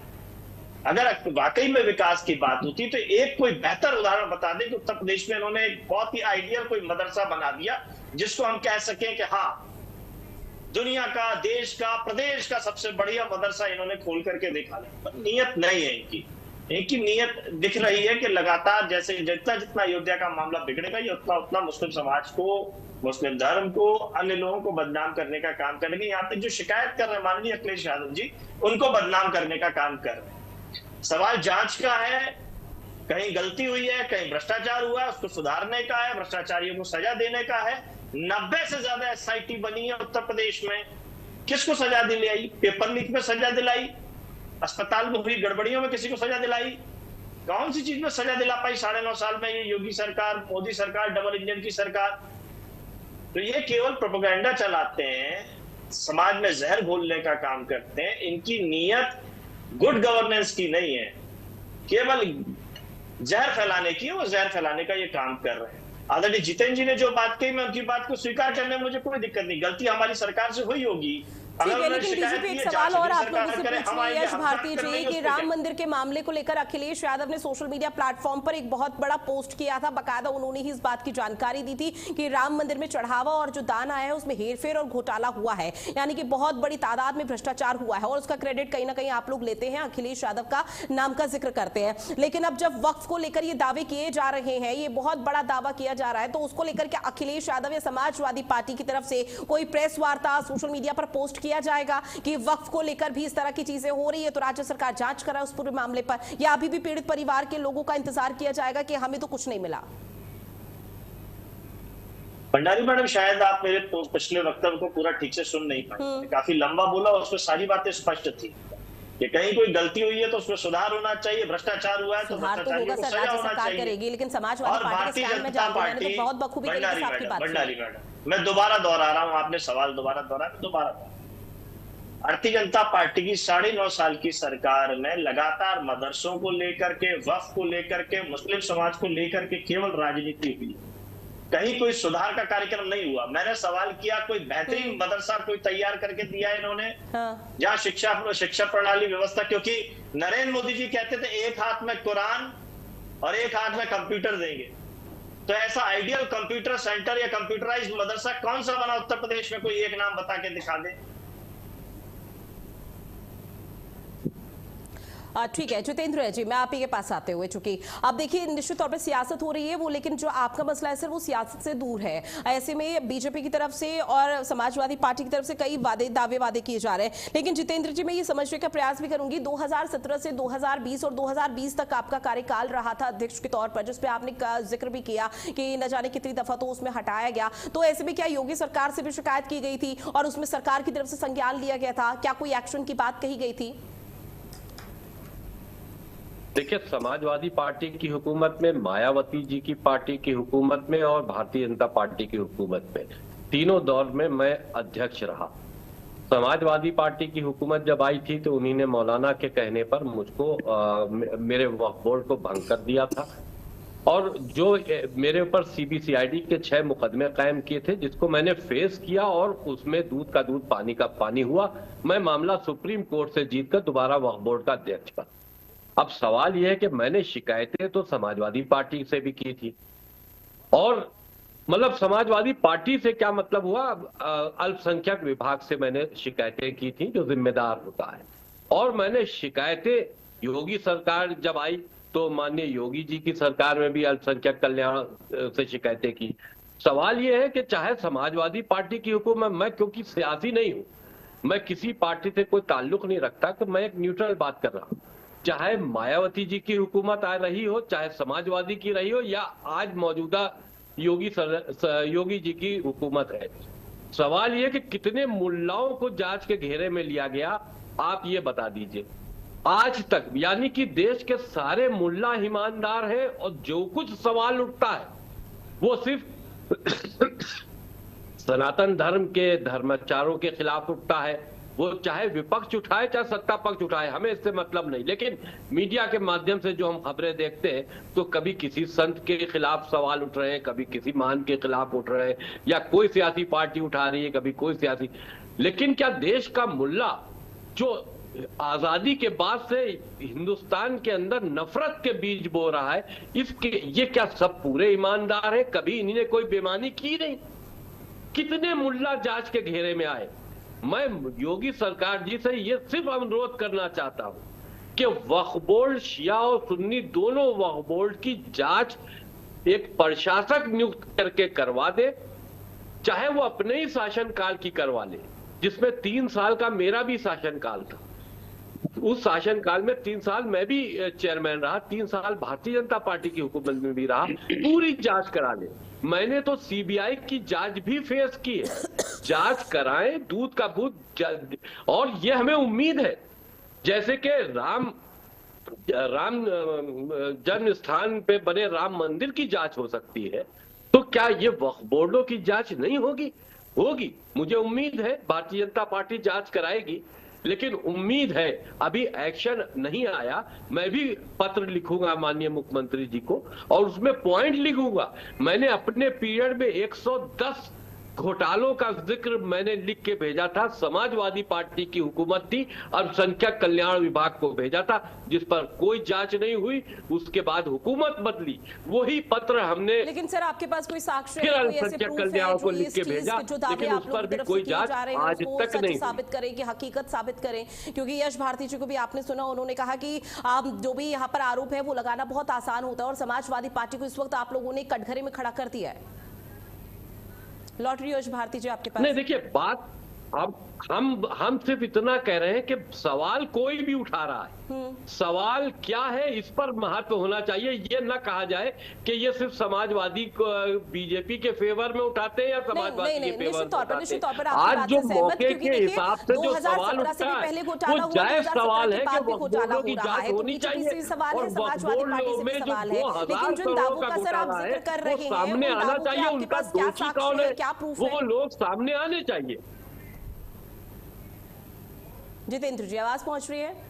अगर वाकई में विकास की बात होती तो एक कोई बेहतर उदाहरण बता दें कि उत्तर प्रदेश में इन्होंने एक बहुत ही आइडियल कोई मदरसा बना दिया जिसको हम कह सकें कि हाँ दुनिया का, देश का, प्रदेश का सबसे बढ़िया मदरसा इन्होंने खोल करके दिखा दिया। नीयत नहीं है इनकी नीयत दिख रही है कि लगातार जैसे जितना अयोध्या का मामला बिगड़ेगा ये उतना मुस्लिम समाज को, मुस्लिम धर्म को, अन्य लोगों को बदनाम करने का काम करेंगे। यहाँ तक जो शिकायत कर रहे हैं माननीय अखिलेश यादव जी, उनको बदनाम करने का काम कर रहे हैं। सवाल जांच का है, कहीं गलती हुई है, कहीं भ्रष्टाचार हुआ है, उसको सुधारने का है, भ्रष्टाचारियों को सजा देने का है। 90 से ज्यादा SIT बनी है उत्तर प्रदेश में, किसको सजा दिलाई? पेपर लीक में सजा दिलाई, अस्पताल में हुई गड़बड़ियों में किसी को सजा दिलाई? कौन सी चीज में सजा दिला पाई 9.5 साल में ये योगी सरकार, मोदी सरकार, डबल इंजन की सरकार? तो ये केवल प्रोपेगेंडा चलाते हैं, समाज में जहर घोलने का काम करते हैं। इनकी नीयत गुड गवर्नेंस की नहीं है, केवल जहर फैलाने की, वो जहर फैलाने का ये काम कर रहे हैं। आदरणीय जितेंद्र जी ने जो बात कही, मैं उनकी बात को स्वीकार करने में मुझे कोई दिक्कत नहीं, गलती हमारी सरकार से हुई होगी। लेकिन डीजीपी एक सवाल और आप लोगों से पूछना है यश भारती जी कि राम मंदिर के मामले को लेकर अखिलेश यादव ने सोशल मीडिया प्लेटफॉर्म पर एक बहुत बड़ा पोस्ट किया था, बकायदा उन्होंने ही इस बात की जानकारी दी थी कि राम मंदिर में चढ़ावा और जो दान आया है उसमें हेरफेर और घोटाला हुआ है, यानी कि बहुत बड़ी तादाद में भ्रष्टाचार हुआ है, और उसका क्रेडिट कहीं ना कहीं आप लोग लेते हैं, अखिलेश यादव का नाम का जिक्र करते हैं। लेकिन अब जब वक्फ को लेकर ये दावे किए जा रहे हैं, ये बहुत बड़ा दावा किया जा रहा है, तो उसको लेकर क्या अखिलेश यादव या समाजवादी पार्टी की तरफ से कोई प्रेस वार्ता सोशल मीडिया पर पोस्ट किया जाएगा कि वक्फ को लेकर भी इस तरह की चीजें हो रही है तो राज्य सरकार जांच कराए उस पूरे मामले पर, या अभी भी पीड़ित परिवार के लोगों का इंतजार किया जाएगा कि हमें तो कुछ नहीं मिला? भंडारी मैडम, शायद आप मेरे पिछले वक्तव्य को पूरा ठीक से सुन नहीं पाए, काफी लंबा बोला, उसमें सारी बातें स्पष्ट थी कि कहीं कोई गलती हुई है तो उसमें सुधार होना चाहिए, भ्रष्टाचार हुआ है तो भ्रष्टाचारियों को सजा होना चाहिए। करेगी, लेकिन समाजवादी पार्टी के में जाने बहुत बखूबी तरीके से आपकी बात। भंडारी मैडम, मैं दोबारा दोहरा रहा हूँ, आपने सवाल दोबारा भारतीय जनता पार्टी की 9.5 साल की सरकार में लगातार मदरसों को लेकर के, वक्फ को लेकर के, मुस्लिम समाज को लेकर के केवल राजनीति हुई, कहीं कोई सुधार का कार्यक्रम नहीं हुआ। मैंने सवाल किया कोई बेहतरीन मदरसा कोई तैयार करके दिया इन्होंने, जहाँ शिक्षा प्रणाली व्यवस्था, क्योंकि नरेंद्र मोदी जी कहते थे एक हाथ में कुरान और एक हाथ में कंप्यूटर देंगे, तो ऐसा आइडियल कंप्यूटर सेंटर या कंप्यूटराइज्ड मदरसा कौन सा बना उत्तर प्रदेश में? कोई एक नाम बता के दिखा दे। ठीक है जितेंद्र जी, मैं आप ही के पास आते हुए, चूंकि अब देखिए निश्चित तौर पे सियासत हो रही है वो, लेकिन जो आपका मसला है सर वो सियासत से दूर है। ऐसे में बीजेपी की तरफ से और समाजवादी पार्टी की तरफ से कई दावे किए जा रहे हैं, लेकिन जितेंद्र जी मैं ये समझने का प्रयास भी करूंगी 2017 से 2020 और 2020 तक आपका कार्यकाल रहा था अध्यक्ष के तौर पर, जिसपे आपने जिक्र भी किया कि न जाने कितनी दफा तो उसमें हटाया गया, तो ऐसे में क्या योगी सरकार से भी शिकायत की गई थी और उसमें सरकार की तरफ से संज्ञान लिया गया था? क्या कोई एक्शन की बात कही गई थी? देखिए, समाजवादी पार्टी की हुकूमत में, मायावती जी की पार्टी की हुकूमत में और भारतीय जनता पार्टी की हुकूमत में, तीनों दौर में मैं अध्यक्ष रहा। समाजवादी पार्टी की हुकूमत जब आई थी तो उन्हीं ने मौलाना के कहने पर मुझको मेरे वक्फ बोर्ड को भंग कर दिया था, और जो मेरे ऊपर सीबीसीआईडी के 6 मुकदमे कायम किए थे, जिसको मैंने फेस किया और उसमें दूध का दूध पानी का पानी हुआ। मैं मामला सुप्रीम कोर्ट से जीतकर दोबारा वक्फ बोर्ड का अध्यक्ष बना। अब सवाल यह है कि मैंने शिकायतें तो समाजवादी पार्टी से भी की थी, और मतलब समाजवादी पार्टी से क्या मतलब हुआ, अल्पसंख्यक विभाग से मैंने शिकायतें की थी, जो जिम्मेदार होता है। और मैंने शिकायतें, योगी सरकार जब आई तो माननीय योगी जी की सरकार में भी अल्पसंख्यक कल्याण से शिकायतें की। सवाल यह है कि चाहे समाजवादी पार्टी की हुकूमत, मैं क्योंकि सियासी नहीं हूं, मैं किसी पार्टी से कोई ताल्लुक नहीं रखता, तो मैं एक न्यूट्रल बात कर रहा हूं। चाहे मायावती जी की हुकूमत आ रही हो, चाहे समाजवादी की रही हो, या आज मौजूदा योगी जी की हुकूमत है, सवाल यह कि कितने मुल्लाओं को जांच के घेरे में लिया गया, आप ये बता दीजिए आज तक। यानी कि देश के सारे मुल्ला ईमानदार हैं, और जो कुछ सवाल उठता है वो सिर्फ सनातन धर्म के धर्माचारों के खिलाफ उठता है। वो चाहे विपक्ष उठाए चाहे सत्ता पक्ष उठाए, हमें इससे मतलब नहीं। लेकिन मीडिया के माध्यम से जो हम खबरें देखते हैं, तो कभी किसी संत के खिलाफ सवाल उठ रहे हैं, कभी किसी महान के खिलाफ उठ रहे हैं, या कोई सियासी पार्टी उठा रही है, कभी कोई सियासी। लेकिन क्या देश का मुल्ला जो आजादी के बाद से हिंदुस्तान के अंदर नफरत के बीज बो रहा है, इसके ये क्या सब पूरे ईमानदार हैं? कभी इन्होंने कोई बेईमानी की नहीं। कितने मुल्ला जांच के घेरे में आए। मैं योगी सरकार जी से ये सिर्फ अनुरोध करना चाहता हूं कि वक्फ बोर्ड, शिया और सुन्नी दोनों वक्फ बोर्ड की जांच एक प्रशासक नियुक्त करके करवा दे, चाहे वो अपने ही शासनकाल की करवा ले, जिसमें 3 साल का मेरा भी शासनकाल था। उस शासनकाल में 3 साल मैं भी चेयरमैन रहा, 3 साल भारतीय जनता पार्टी की हुकूमत में भी रहा। पूरी जांच करा ले। मैंने तो सीबीआई की जांच भी फेस की है। जांच कराएं, दूध का दूध। और ये हमें उम्मीद है, जैसे कि राम जन्म स्थान पे बने राम मंदिर की जांच हो सकती है, तो क्या ये वक्फ बोर्डों की जांच नहीं होगी? होगी। मुझे उम्मीद है भारतीय जनता पार्टी जांच कराएगी, लेकिन उम्मीद है, अभी एक्शन नहीं आया। मैं भी पत्र लिखूंगा माननीय मुख्यमंत्री जी को, और उसमें पॉइंट लिखूंगा। मैंने अपने पीरियड में 110 घोटालों का जिक्र मैंने लिख के भेजा था। समाजवादी पार्टी की हुकूमत थी, अल्पसंख्यक कल्याण विभाग को भेजा था, जिस पर कोई जांच नहीं हुई। उसके बाद हुकूमत बदली, वही पत्र हमने, लेकिन सर आपके पास कोई साक्ष्य फिर अल्पसंख्यक कल्याण को लिख के भेजा, लेकिन उस पर भी कोई जांच आज तक नहीं साबित करें, कि हकीकत साबित करें। क्योंकि यश भारती जी को भी आपने सुना, उन्होंने कहा कि आप जो भी यहाँ पर आरोप है वो लगाना बहुत आसान होता है, और समाजवादी पार्टी को इस वक्त आप लोगों ने कटघरे में खड़ा कर दिया है। लॉटरी यश भारती जी आपके पास। नहीं, देखिए बात, अब हम सिर्फ इतना कह रहे हैं कि सवाल कोई भी उठा रहा है, सवाल क्या है इस पर महत्व होना चाहिए। ये ना कहा जाए कि ये सिर्फ समाजवादी को, बीजेपी के फेवर में उठाते हैं या समाजवादी के फेवर में उठाते हैं। आज जो मौके के हिसाब से जो सवाल उठता है वो जायज सवाल है कि वक्फ बोर्डों की जांच होनी चाहिए, और वक्फ बोर्ड में जो 2000 करोड़ का घोटाला है वो सामने आना चाहिए। उनका दोषी कौन है, वो लोग सामने आने चाहिए। जितेंद्र जी, आवाज पहुंच रही है?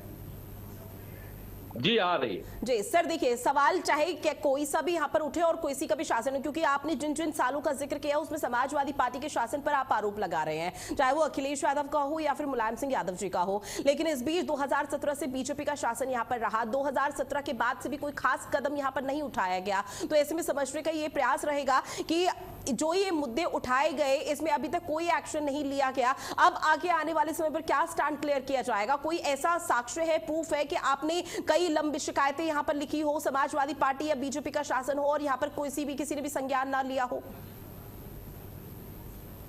जी आ रही है। जी सर, देखिए सवाल चाहे क्या कोई सा भी यहाँ पर उठे और कोई सी का भी शासन हो, क्योंकि आपने जिन जिन सालों का जिक्र किया उसमें समाजवादी पार्टी के शासन पर आप आरोप लगा रहे हैं, चाहे वो अखिलेश यादव का हो या फिर मुलायम सिंह यादव जी का हो। लेकिन इस बीच 2017 से बीजेपी का शासन यहाँ पर रहा, 2017 के बाद से भी कोई खास कदम यहाँ पर नहीं उठाया गया। तो ऐसे में समझने का ये प्रयास रहेगा कि जो ये मुद्दे उठाए गए इसमें अभी तक कोई एक्शन नहीं लिया गया। अब आगे आने वाले समय पर क्या स्टैंड क्लियर किया जाएगा? कोई ऐसा साक्ष्य है, प्रूफ है कि आपने कई लंबी शिकायतें यहां पर लिखी हो, समाजवादी पार्टी या बीजेपी का शासन हो, और यहां पर किसी ने भी संज्ञान ना लिया हो?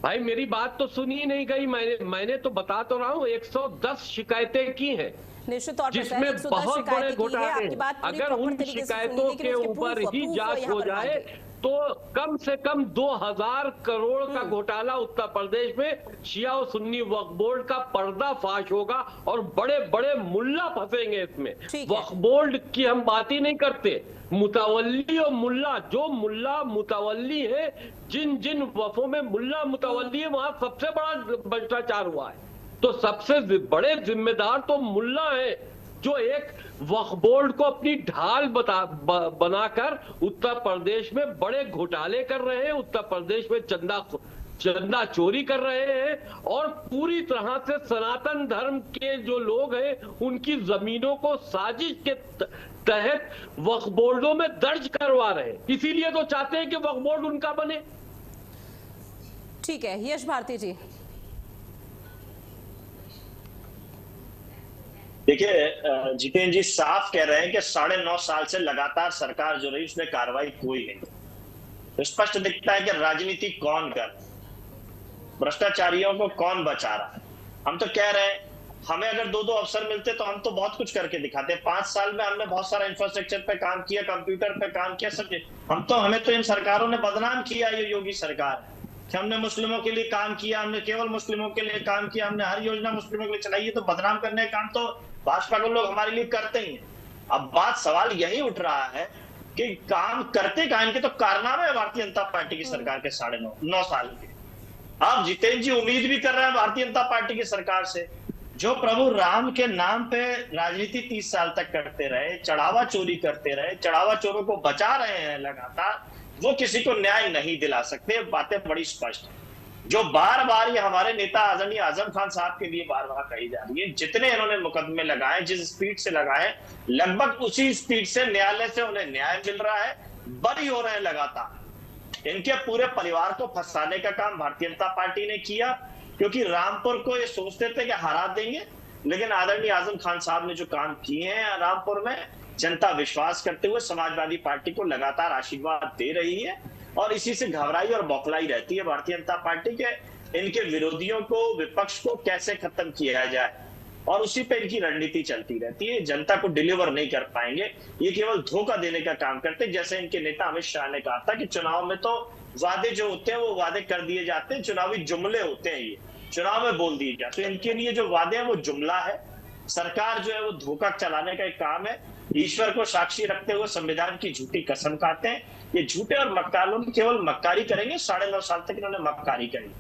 भाई मेरी बात तो सुनी ही नहीं गई। मैंने तो बता तो रहा हूं, 110 शिकायतें की हैं, निश्चित तौर पर जिसमें बहुत बड़े घोटाले हैं। अगर उन शिकायतों के ऊपर ही जांच हो जाए तो कम से कम 2000 करोड़ का घोटाला उत्तर प्रदेश में शिया और सुन्नी वक्फ बोर्ड का पर्दाफाश होगा और बड़े बड़े मुल्ला फंसेंगे इसमें। वक्फ बोर्ड की हम बात ही नहीं करते, मुतवल्ली और मुल्ला, जो मुल्ला मुतवल्ली है, जिन जिन वफों में मुल्ला मुतवल्ली है वहां सबसे बड़ा भ्रष्टाचार हुआ है। तो सबसे बड़े जिम्मेदार तो मुल्ला है जो एक वक्फ बोर्ड को अपनी ढाल बनाकर उत्तर प्रदेश में बड़े घोटाले कर रहे हैं, उत्तर प्रदेश में चंदा चोरी कर रहे हैं और पूरी तरह से सनातन धर्म के जो लोग हैं उनकी जमीनों को साजिश के तहत वक्फ बोर्डों में दर्ज करवा रहे हैं। इसीलिए तो चाहते हैं कि वक्फ बोर्ड उनका बने। ठीक है, यश भारती जी। देखिए जितेंद्र जी साफ कह रहे हैं कि 9.5 साल से लगातार सरकार जो रही उसमें कार्रवाई कोई नहीं। तो स्पष्ट दिखता है कि राजनीति कौन कर, भ्रष्टाचारियों को कौन बचा रहा है। हम तो कह रहे हैं हमें अगर 2-2 अवसर मिलते तो हम तो बहुत कुछ करके दिखाते। 5 साल में हमने बहुत सारा इंफ्रास्ट्रक्चर पे काम किया, कंप्यूटर पे काम किया, सब। हमें तो इन सरकारों ने बदनाम किया, ये योगी सरकार, कि हमने मुस्लिमों के लिए काम किया, हमने केवल मुस्लिमों के लिए काम किया, हमने हर योजना मुस्लिमों के लिए चलाई है। तो बदनाम करने का काम तो भाजपा के लोग हमारे लिए करते ही हैं। अब सवाल यही उठ रहा है कि काम करते का इनके तो कारनामे है भारतीय जनता पार्टी की सरकार के 9.5 साल के। अब जितेंद्र जी उम्मीद भी कर रहे हैं भारतीय जनता पार्टी की सरकार से, जो प्रभु राम के नाम पे राजनीति 30 साल तक करते रहे, चढ़ावा चोरी करते रहे, चढ़ावा चोरों को बचा रहे हैं लगातार, वो किसी को न्याय नहीं दिला सकते। बातें बड़ी स्पष्ट है। जो बार बार ये हमारे नेता आदरणीय आजम खान साहब के लिए बार बार कही जा रही है, जितने इन्होंने मुकदमे लगाए, जिस स्पीड से लगाए, लगभग उसी स्पीड से न्यायालय से उन्हें न्याय मिल रहा है, बरी हो रहे हैं लगातार। इनके पूरे परिवार को फंसाने का काम भारतीय जनता पार्टी ने किया, क्योंकि रामपुर को ये सोचते थे कि हरा देंगे, लेकिन आदरणीय आजम खान साहब ने जो काम किए हैं रामपुर में, जनता विश्वास करते हुए समाजवादी पार्टी को लगातार आशीर्वाद दे रही है और इसी से घबराई और बौखलाई रहती है भारतीय जनता पार्टी के। इनके विरोधियों को, विपक्ष को कैसे खत्म किया जाए, और उसी पे इनकी रणनीति चलती रहती है। जनता को डिलीवर नहीं कर पाएंगे, ये केवल धोखा देने का काम करते हैं। जैसे इनके नेता अमित शाह ने कहा था कि चुनाव में तो वादे जो होते हैं वो वादे कर दिए जाते हैं, चुनावी जुमले होते हैं, ये चुनाव में बोल दिए जाते हैं। इनके लिए जो वादे हैं वो जुमला है। सरकार जो है वो धोखा चलाने का एक काम है। ईश्वर को साक्षी रखते हुए संविधान की झूठी कसम खाते हैं। ये झूठे और मक्कारों केवल मक्कारी करेंगे। 9.5 साल तक इन्होंने मक्कारी करी।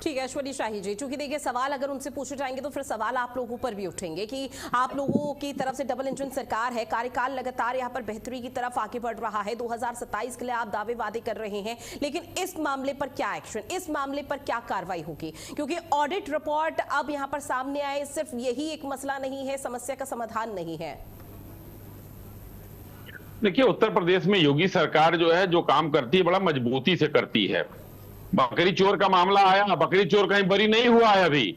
ठीक है ऐश्वर्या शाही जी, चूंकि देखिए सवाल अगर उनसे पूछे जाएंगे तो फिर सवाल आप लोगों पर भी उठेंगे कि आप लोगों की तरफ से डबल इंजन सरकार है, कार्यकाल लगातार यहाँ पर बेहतरी की तरफ आगे बढ़ रहा है, 2027 के लिए आप दावे वादे कर रहे हैं, लेकिन इस मामले पर क्या एक्शन, इस मामले पर क्या कार्रवाई होगी? क्योंकि ऑडिट रिपोर्ट अब यहाँ पर सामने आए, सिर्फ यही एक मसला नहीं है, समस्या का समाधान नहीं है। देखिए उत्तर प्रदेश में योगी सरकार जो है, जो काम करती है बड़ा मजबूती से करती है। बकरी चोर का मामला आया, बकरी चोर कहीं बरी नहीं हुआ है अभी।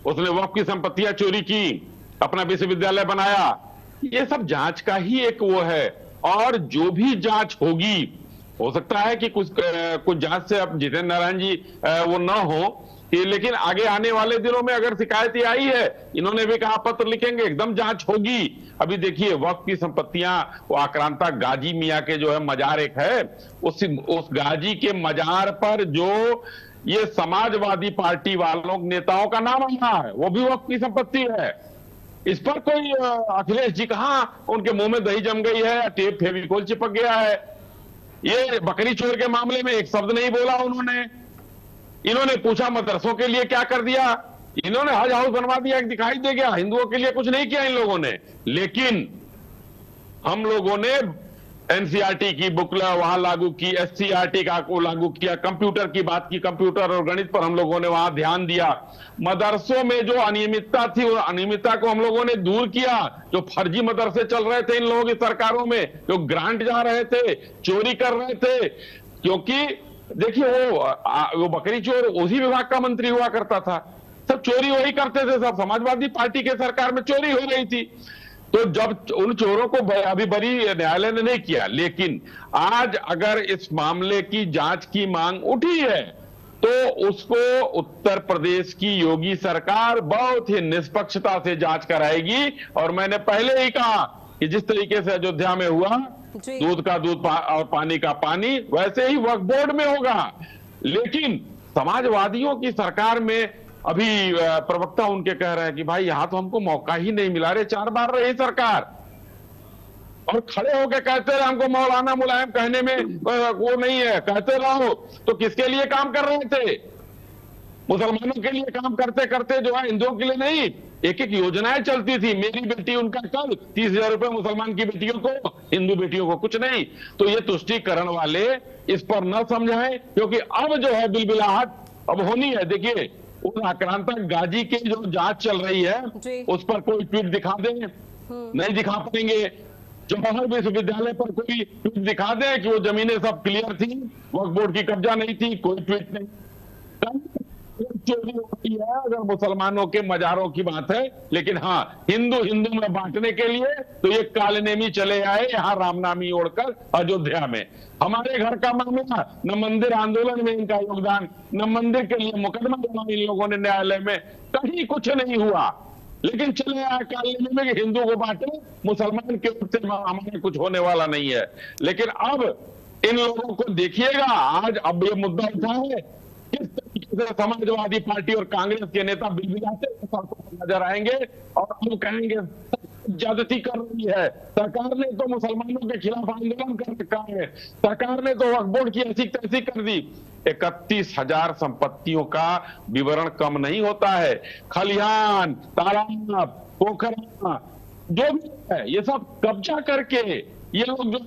उसने वक्फ की संपत्तियां चोरी की, अपना विश्वविद्यालय बनाया, ये सब जांच का ही एक वो है। और जो भी जांच होगी, हो सकता है कि कुछ जांच से अब जितेंद्र नारायण जी वो न हो, लेकिन आगे आने वाले दिनों में अगर शिकायतें आई है, इन्होंने भी कहा पत्र लिखेंगे, एकदम जांच होगी। अभी देखिए वक्फ की संपत्तियां, वो आक्रांता गाजी मियां के जो है मजार एक है, उस गाजी के मजार पर जो ये समाजवादी पार्टी वालों नेताओं का नाम आया है, वो भी वक्फ की संपत्ति है। इस पर कोई अखिलेश जी कहां उनके मुंह में दही जम गई है, टेप फेविकोल चिपक गया है। ये बकरी चोर के मामले में एक शब्द नहीं बोला उन्होंने। इन्होंने पूछा मदरसों के लिए क्या कर दिया, इन्होंने हज हाउस बनवा दिया, एक दिखाई दे गया। हिंदुओं के लिए कुछ नहीं किया इन लोगों ने। लेकिन हम लोगों ने एनसीईआरटी की बुक वहां लागू की, एससीईआरटी का को लागू किया, कंप्यूटर की बात की, कंप्यूटर और गणित पर हम लोगों ने वहां ध्यान दिया। मदरसों में जो अनियमितता थी, वो अनियमितता को हम लोगों ने दूर किया। जो फर्जी मदरसे चल रहे थे इन लोगों की सरकारों में, जो ग्रांट जा रहे थे, चोरी कर रहे थे, क्योंकि देखिए वो बकरी चोर उसी विभाग का मंत्री हुआ करता था, सब चोरी वही करते थे, सब समाजवादी पार्टी के सरकार में चोरी हो रही थी। तो जब उन चोरों को अभी बरी न्यायालय ने नहीं किया, लेकिन आज अगर इस मामले की जांच की मांग उठी है तो उसको उत्तर प्रदेश की योगी सरकार बहुत ही निष्पक्षता से जांच कराएगी। और मैंने पहले ही कहा कि जिस तरीके से अयोध्या में हुआ, दूध का दूध और पानी का पानी, वैसे ही वक्फ बोर्ड में होगा। लेकिन समाजवादियों की सरकार में अभी प्रवक्ता उनके कह रहे हैं कि भाई यहां तो हमको मौका ही नहीं मिला रे, 4 बार रही सरकार, और खड़े होकर कहते रहे हमको मौलाना मुलायम कहने में वो नहीं है, कहते रहो। तो किसके लिए काम कर रहे थे? मुसलमानों के लिए काम करते करते जो है हिंदुओं के लिए नहीं। एक एक योजनाएं चलती थी, मेरी बेटी उनका कल 30,000 रुपए मुसलमान की बेटियों को, हिंदू बेटियों को कुछ नहीं। तो ये तुष्टीकरण वाले इस पर न समझाएं, क्योंकि अब जो है बिलबिलाहट अब होनी है। देखिए उस आक्रांता गाजी की जो जांच चल रही है उस पर कोई ट्वीट दिखा दें, नहीं दिखा पाएंगे। जवाहर विश्वविद्यालय पर कोई ट्वीट दिखा दें कि वो जमीनें सब क्लियर थी, वक्फ बोर्ड की कब्जा नहीं थी, कोई ट्वीट नहीं। चोरी होती है अगर मुसलमानों के मजारों की बात है, लेकिन हाँ हिंदू हिंदू में बांटने के लिए तो ये कालनेमी चले आए यहाँ रामनामी ओढ़कर अयोध्या में। हमारे घर का मामला, न मंदिर आंदोलन में इनका योगदान, न मंदिर के लिए मुकदमा लड़ा इन लोगों ने न्यायालय में, कहीं कुछ नहीं हुआ। लेकिन चले आए कालनेमी में कि हिंदू को बांटे, मुसलमान के ओर से हमारे कुछ होने वाला नहीं है। लेकिन अब इन लोगों को देखिएगा, आज अब ये मुद्दा उठा है, किस तरीके से समाजवादी पार्टी और कांग्रेस के नेता बिलबिलाते नजर आएंगे और हम कहेंगे ज्यादती कर रही है सरकार ने, तो मुसलमानों के खिलाफ आंदोलन कर रखा है, सरकार ने तो वक्फ बोर्ड की ऐसी तैसी कर दी। 31,000 संपत्तियों का विवरण कम नहीं होता है। खलिहान, तालाब, पोखरा जो भी है ये सब कब्जा करके ये लोग जो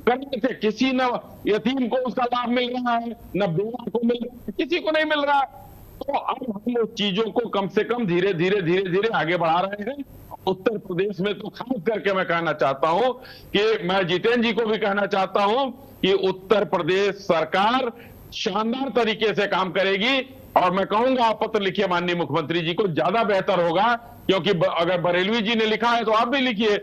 कर रहे थे, किसी न यतीम को उसका लाभ मिल रहा है, न बेवा को मिल रहा है, किसी को नहीं मिल रहा। तो अब हम उस चीजों को कम से कम धीरे धीरे आगे बढ़ा रहे हैं। उत्तर प्रदेश में तो खास करके मैं कहना चाहता हूं कि मैं जितेंद्र जी को भी कहना चाहता हूं कि उत्तर प्रदेश सरकार शानदार तरीके से काम करेगी। और मैं कहूंगा आप पत्र लिखिए माननीय मुख्यमंत्री जी को, ज्यादा बेहतर होगा, क्योंकि अगर बरेलवी जी ने लिखा है तो आप भी लिखिए,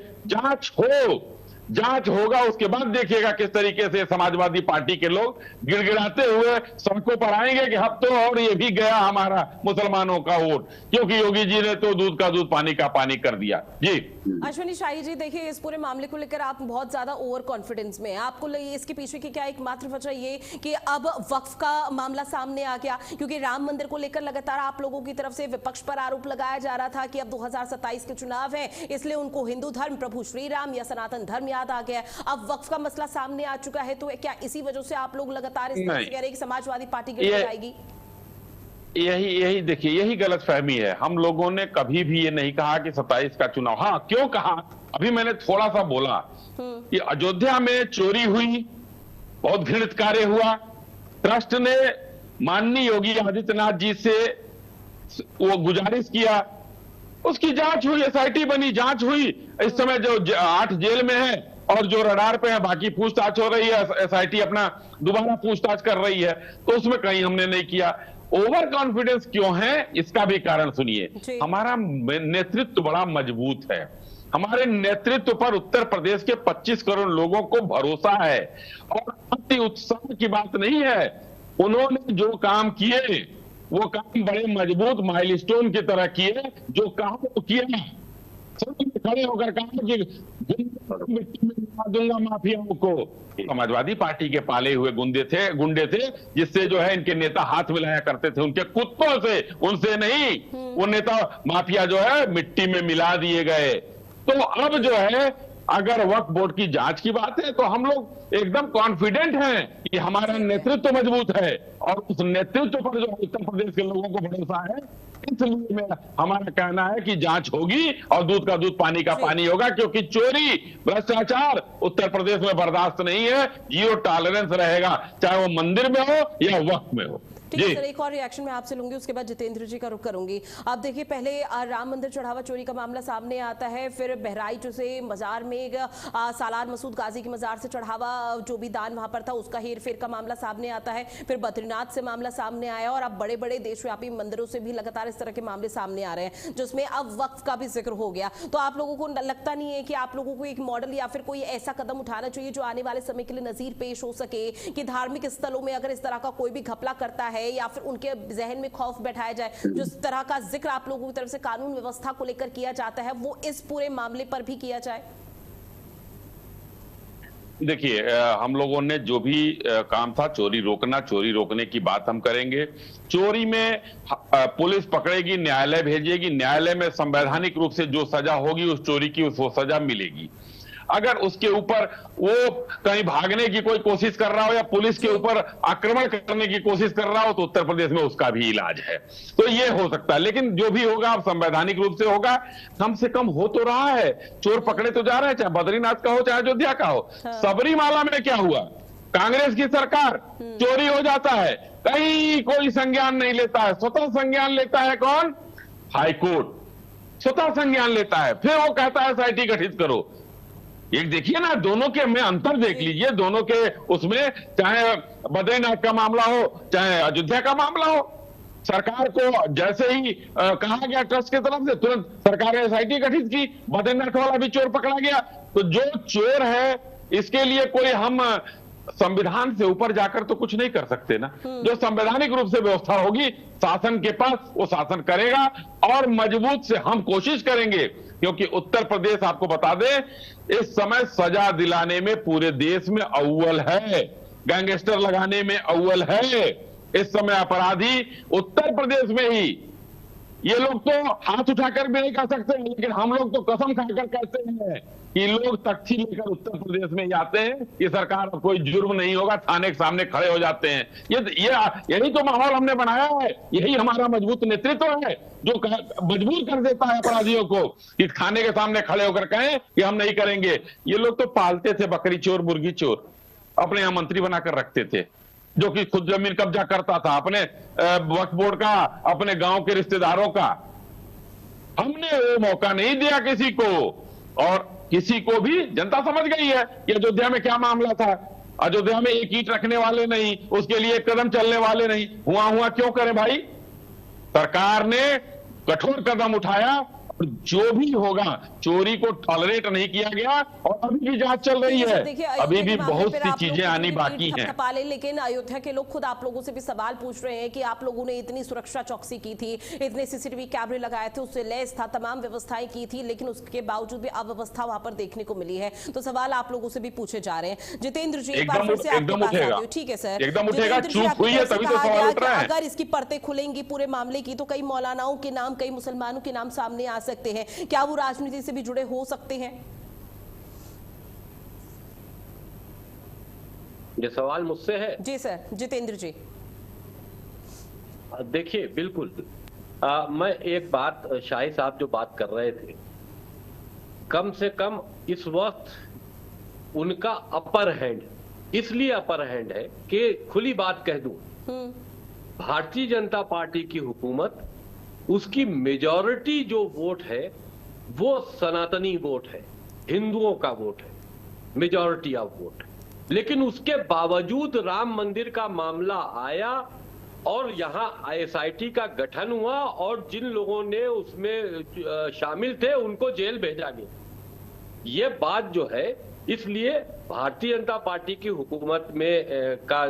जांच होगा उसके बाद देखिएगा किस तरीके से समाजवादी पार्टी के लोग गिड़गिड़ाते हुए सड़कों पर आएंगे कि अब तो और ये भी गया हमारा मुसलमानों का वोट, क्योंकि योगी जी ने तो दूध का दूध पानी का पानी कर दिया। जी अश्विनी शाही जी, देखिए इस पूरे मामले को लेकर आप बहुत ज्यादा ओवर कॉन्फिडेंस में हैं। आपको इसके पीछे की क्या एकमात्र वजह ये कि अब वक्फ का मामला सामने आ गया, क्योंकि राम मंदिर को लेकर लगातार आप लोगों की तरफ से विपक्ष पर आरोप लगाया जा रहा था कि अब 2027 के चुनाव है, इसलिए उनको हिंदू धर्म, प्रभु श्री राम या सनातन धर्म याद आ गया। अब वक्फ का मसला सामने आ चुका है, तो क्या इसी वजह से आप लोग लगातार इस तरह से कह रहे हैं कि समाजवादी पार्टी गिर जाएगी? यही देखिए, यही गलतफहमी है। हम लोगों ने कभी भी ये नहीं कहा कि 27 का चुनाव, हाँ क्यों कहा, अभी मैंने थोड़ा सा बोला कि अयोध्या में चोरी हुई, बहुत घृणित कार्य हुआ, ट्रस्ट ने माननीय योगी आदित्यनाथ जी से वो गुजारिश किया, उसकी जांच हुई, एसआईटी बनी, जांच हुई। इस समय जो 8 जेल में है और जो रडार पे है, बाकी पूछताछ हो रही है, एसआईटी अपना दोबारा पूछताछ कर रही है, तो उसमें कहीं हमने नहीं किया। ओवर कॉन्फिडेंस क्यों है, इसका भी कारण सुनिए। हमारा नेतृत्व बड़ा मजबूत है, हमारे नेतृत्व पर उत्तर प्रदेश के 25 करोड़ लोगों को भरोसा है, और अति उत्साह की बात नहीं है। उन्होंने जो काम किए वो काम बड़े मजबूत माइलस्टोन की तरह किए, जो कहा वो किया। खड़े होकर कहा कि मिट्टी में मिला दूंगा माफियाओं को। समाजवादी पार्टी के पाले हुए गुंडे थे जिससे जो है इनके नेता हाथ मिलाया करते थे, उनके कुत्तों से, उनसे नहीं। वो नेता माफिया जो है मिट्टी में मिला दिए गए। तो अब जो है अगर वक्फ बोर्ड की जांच की बात है तो हम लोग एकदम कॉन्फिडेंट हैं कि हमारा नेतृत्व मजबूत है, और उस नेतृत्व पर जो उत्तर प्रदेश के लोगों को भरोसा है, इसलिए हमारा कहना है कि जांच होगी और दूध का दूध पानी का पानी होगा, क्योंकि चोरी भ्रष्टाचार उत्तर प्रदेश में बर्दाश्त नहीं है। 0 टॉलरेंस रहेगा, चाहे वो मंदिर में हो या वक्फ में हो। ठीक है सर, एक और रिएक्शन मैं आपसे लूंगी, उसके बाद जितेंद्र जी का रुख करूंगी। आप देखिए, पहले राम मंदिर चढ़ावा चोरी का मामला सामने आता है, फिर बहराइच से मजार में सालार मसूद गाजी की मजार से चढ़ावा जो भी दान वहां पर था उसका हेर फेर का मामला सामने आता है, फिर बद्रीनाथ से मामला सामने आया, और अब बड़े बड़े देशव्यापी मंदिरों से भी लगातार इस तरह के मामले सामने आ रहे हैं, जिसमें अब वक्फ का भी जिक्र हो गया। तो आप लोगों को लगता नहीं है कि आप लोगों को एक मॉडल या फिर कोई ऐसा कदम उठाना चाहिए जो आने वाले समय के लिए नजीर पेश हो सके, कि धार्मिक स्थलों में अगर इस तरह का कोई भी घपला करता है या फिर उनके जहन में खौफ बैठाया जाए, जिस तरह का जिक्र आप लोगों की तरफ से कानून व्यवस्था को लेकर किया जाता है, वो इस पूरे मामले पर भी किया जाए? देखिए, हम लोगों ने जो भी काम था, चोरी रोकने की बात हम करेंगे। चोरी में पुलिस पकड़ेगी, न्यायालय भेजेगी, न्यायालय में संवैधानिक रूप से जो सजा होगी उस चोरी की वो सजा मिलेगी। अगर उसके ऊपर वो कहीं भागने की कोई कोशिश कर रहा हो या पुलिस के ऊपर आक्रमण करने की कोशिश कर रहा हो तो उत्तर प्रदेश में उसका भी इलाज है। तो ये हो सकता है, लेकिन जो भी होगा अब संवैधानिक रूप से होगा। कम से कम हो तो रहा है, चोर पकड़े तो जा रहे हैं, चाहे बद्रीनाथ का हो चाहे अयोध्या का हो। सबरीमाला में क्या हुआ? कांग्रेस की सरकार, चोरी हो जाता है, कहीं कोई संज्ञान नहीं लेता है। स्वतः संज्ञान लेता है कौन? हाईकोर्ट स्वतः संज्ञान लेता है, फिर वो कहता है एसआईटी गठित करो। एक देखिए ना, दोनों के में अंतर देख लीजिए, दोनों के उसमें, चाहे बद्रीनाथ का मामला हो चाहे अयोध्या का मामला हो, सरकार को जैसे ही कहा गया ट्रस्ट की तरफ से, तुरंत सरकार ने एसआईटी गठित की, बद्रीनाथ वाला भी चोर पकड़ा गया। तो जो चोर है इसके लिए कोई हम संविधान से ऊपर जाकर तो कुछ नहीं कर सकते ना। जो संवैधानिक रूप से व्यवस्था होगी शासन के पास, वो शासन करेगा और मजबूत से हम कोशिश करेंगे, क्योंकि उत्तर प्रदेश आपको बता दें इस समय सजा दिलाने में पूरे देश में अव्वल है, गैंगस्टर लगाने में अव्वल है। इस समय अपराधी उत्तर प्रदेश में ही, ये लोग तो हाथ उठाकर भी नहीं कह सकते, लेकिन हम लोग तो कसम खाकर कहते हैं कि लोग तख्ती लेकर उत्तर प्रदेश में ही आते हैं कि सरकार कोई जुर्म नहीं होगा, थाने के सामने खड़े हो जाते हैं। यही तो माहौल हमने बनाया है, यही हमारा मजबूत नेतृत्व है जो मजबूर कर देता है अपराधियों को कि थाने के सामने खड़े होकर कहें कि हम नहीं करेंगे। ये लोग तो पालते थे बकरी चोर, मुर्गी चोर, अपने यहां मंत्री बनाकर रखते थे, जो कि खुद जमीन कब्जा करता था, अपने वक्फ बोर्ड का, अपने गांव के रिश्तेदारों का। हमने वो मौका नहीं दिया किसी को, और किसी को भी जनता समझ गई है कि अयोध्या में क्या मामला था। अयोध्या में एक ईंट रखने वाले नहीं, उसके लिए एक कदम चलने वाले नहीं। हुआ क्यों करें भाई? सरकार ने कठोर कदम उठाया, जो भी होगा चोरी को टॉलरेट नहीं किया गया, और अभी भी जांच चल रही है, अभी भी बहुत सी चीजें आनी बाकी हैं। लेकिन अयोध्या के लोग खुद आप लोगों से भी सवाल पूछ रहे हैं कि आप लोगों ने इतनी सुरक्षा चौकसी की थी, इतने सीसीटीवी कैमरे लगाए थे, उससे लैस था, तमाम व्यवस्थाएं की थी, लेकिन उसके बावजूद भी अव्यवस्था वहां पर देखने को मिली है। तो सवाल आप लोगों से भी पूछे जा रहे हैं। जितेंद्र जी, ठीक है सर, एकदम उठेगा, चूक हुई है तभी तो सवाल उठ रहा है। अगर इसकी परतें खुलेंगी पूरे मामले की तो कई मौलानाओं के नाम, कई मुसलमानों के नाम सामने आ सकते हैं। क्या वो राजनीति से भी जुड़े हो सकते हैं? ये सवाल मुझसे है? जी सर, जितेंद्र जी। देखिए, बिल्कुल मैं एक बात, शाही साहब जो बात कर रहे थे, कम से कम इस वक्त उनका अपर हैंड, इसलिए अपर हैंड है कि खुली बात कह दूं, भारतीय जनता पार्टी की हुकूमत, उसकी मेजॉरिटी जो वोट है वो सनातनी वोट है, हिंदुओं का वोट है, मेजॉरिटी ऑफ वोट। लेकिन उसके बावजूद राम मंदिर का मामला आया और यहां एसआईटी का गठन हुआ और जिन लोगों ने उसमें शामिल थे उनको जेल भेजा गया। ये बात जो है, इसलिए भारतीय जनता पार्टी की हुकूमत में का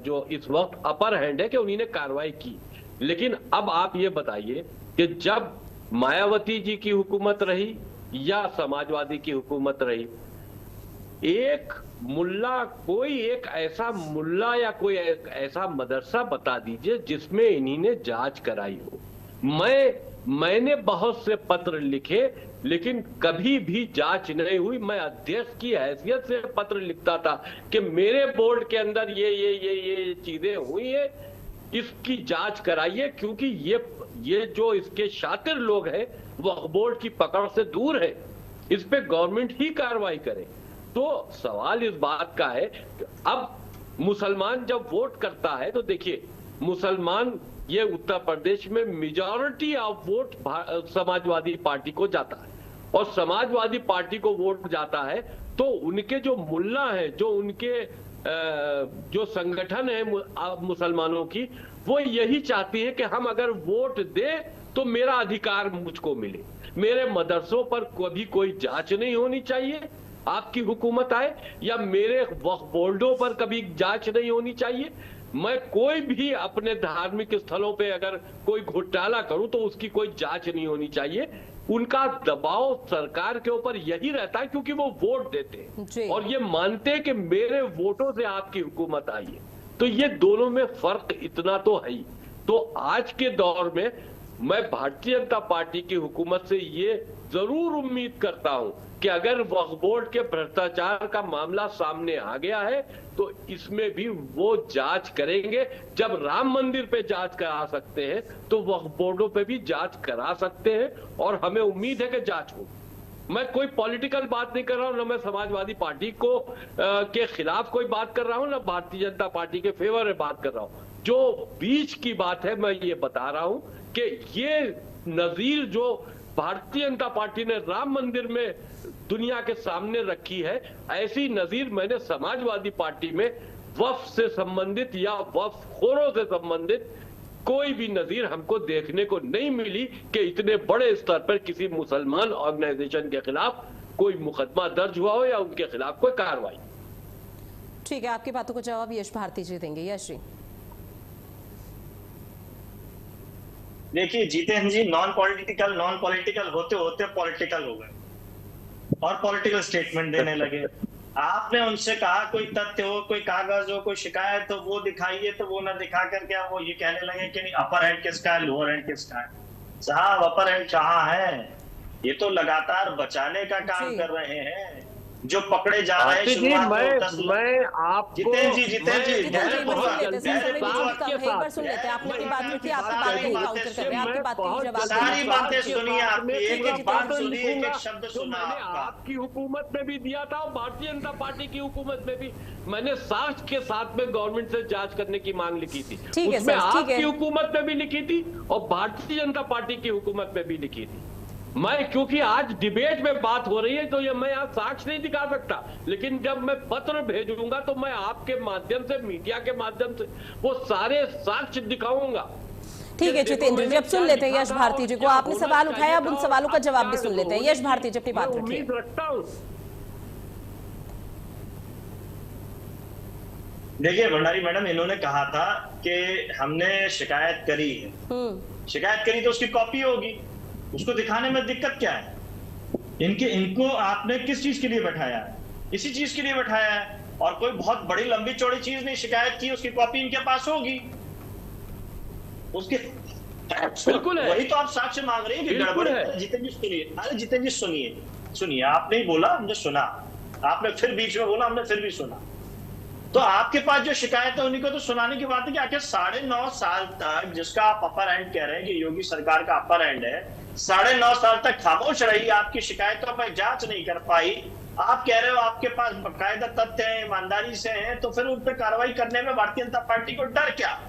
जो इस वक्त अपर हैंड है कि उन्हीं ने कार्रवाई की। लेकिन अब आप ये बताइए कि जब मायावती जी की हुकूमत रही या समाजवादी की हुकूमत रही, एक मुल्ला, कोई एक ऐसा मुल्ला या कोई एक ऐसा मदरसा बता दीजिए जिसमें इन्हीं ने जांच कराई हो। मैंने बहुत से पत्र लिखे, लेकिन कभी भी जांच नहीं हुई। मैं अध्यक्ष की हैसियत से पत्र लिखता था कि मेरे बोर्ड के अंदर ये चीजें हुई है, इसकी जांच कराइए, क्योंकि ये जो इसके शातिर लोग हैं वो बोर्ड की पकड़ से दूर है, इस पे गवर्नमेंट ही कार्रवाई करे। तो सवाल इस बात का है कि अब मुसलमान जब वोट करता है तो देखिए, मुसलमान, ये उत्तर प्रदेश में majority of vote Samajwadi party को जाता है, और समाजवादी पार्टी को वोट जाता है तो उनके जो मुल्ला हैं, जो उनके जो संगठन है मुसलमानों की, वो यही चाहती है कि हम अगर वोट दें तो मेरा अधिकार मुझको मिले, मेरे मदरसों पर कभी कोई जांच नहीं होनी चाहिए आपकी हुकूमत आए, या मेरे वक्फ बोर्डों पर कभी जांच नहीं होनी चाहिए। मैं कोई भी अपने धार्मिक स्थलों पे अगर कोई घोटाला करूं तो उसकी कोई जांच नहीं होनी चाहिए। उनका दबाव सरकार के ऊपर यही रहता है क्योंकि वो वोट देते हैं और ये मानते हैं कि मेरे वोटों से आपकी हुकूमत आई है। तो ये दोनों में फर्क इतना तो है ही। तो आज के दौर में मैं भारतीय जनता पार्टी की हुकूमत से ये जरूर उम्मीद करता हूं कि अगर वक्फ बोर्ड के भ्रष्टाचार का मामला सामने आ गया है तो इसमें भी वो जांच करेंगे। जब राम मंदिर पे जांच करा सकते हैं तो वक्फ बोर्डों पे भी जांच करा सकते हैं और हमें उम्मीद है कि जांच हो। मैं कोई पॉलिटिकल बात नहीं कर रहा हूं, ना मैं समाजवादी पार्टी को के खिलाफ कोई बात कर रहा हूं, ना भारतीय जनता पार्टी के फेवर में बात कर रहा हूं। जो बीच की बात है मैं ये बता रहा हूं कि ये नजीर जो भारतीय जनता पार्टी ने राम मंदिर में दुनिया के सामने रखी है, ऐसी नजीर मैंने समाजवादी पार्टी में वक्फ से संबंधित या वक्फ खोरों से संबंधित कोई भी नजीर हमको देखने को नहीं मिली कि इतने बड़े स्तर पर किसी मुसलमान ऑर्गेनाइजेशन के खिलाफ कोई मुकदमा दर्ज हुआ हो या उनके खिलाफ कोई कार्रवाई। ठीक है, आपकी बातों को जवाब यश भारती जी देंगे। यश जी, देखिए जितेंद्र जी, नॉन पॉलिटिकल होते होते पॉलिटिकल हो गए और पॉलिटिकल स्टेटमेंट देने लगे। आपने उनसे कहा कोई तथ्य हो, कोई कागज हो, कोई शिकायत हो वो दिखाइए, तो वो ना दिखा करके वो ये कहने लगे कि नहीं अपर हैंड किसका है, लोअर हैंड किसका है। साहब अपर हैंड कहाँ है? ये तो लगातार बचाने का काम कर रहे हैं। जो पकड़े जा रहे हैं मैं आपको जितेंद्र जी एक बार सुन लेते हैं। आपने अपनी बात रखी, आपकी बात नहीं काउंटर कर रहे हैं, आपकी बात की जवाब सारी बातें सुनिए, आपकी एक बात सुनिए, एक शब्द सुना। आपकी हुकूमत में भी दिया था और भारतीय जनता पार्टी की हुकूमत में भी मैंने साक्ष्य के साथ में गवर्नमेंट से जांच करने की मांग लिखी थी। उसमें आपकी हुकूमत में भी लिखी थी और भारतीय जनता पार्टी की हुकूमत में भी लिखी थी। मैं क्योंकि आज डिबेट में बात हो रही है तो ये मैं आज साक्ष्य नहीं दिखा सकता, लेकिन जब मैं पत्र भेजूंगा तो मैं आपके माध्यम से, मीडिया के माध्यम से वो सारे साक्ष्य दिखाऊंगा। ठीक है जितेंद्र जी, अब सुन लेते हैं यश भारती जी को। आपने सवाल उठाया, अब उन सवालों का जवाब भी सुन लेते हैं। यश भारती जी अपनी बात रखिए। उम्मीद रखता हूं। देखिए भंडारी मैडम, इन्होंने कहा था कि हमने शिकायत करी है, शिकायत करी तो उसकी कॉपी होगी, उसको दिखाने में दिक्कत क्या है? इनको आपने किस चीज के लिए बैठाया है? इसी चीज के लिए बैठाया है और कोई बहुत बड़ी लंबी चौड़ी चीज नहीं, शिकायत की उसकी कॉपी इनके पास होगी, उसके बिल्कुल है। वही तो आप साक्ष्य मांग रहे हैं कि गड़बड़ है। जितेंद्र जी सुनिए, अरे जितेंद्र जी सुनिए, आपने ही बोला हमने सुना, आपने फिर बीच में बोला हमने फिर भी सुना। तो आपके पास जो शिकायत है उन्हीं को तो सुनाने की बात है कि आखिर 9.5 साल तक, जिसका आप अपर हैंड कह रहे हैं कि योगी सरकार का अपर हैंड है, 9.5 साल तक खामोश रही, आपकी शिकायतों पर जांच नहीं कर पाई। आप कह रहे हो आपके पास बाकायदा तथ्य है, ईमानदारी से हैं, तो फिर उन पर कार्रवाई करने में भारतीय जनता पार्टी को डर क्या?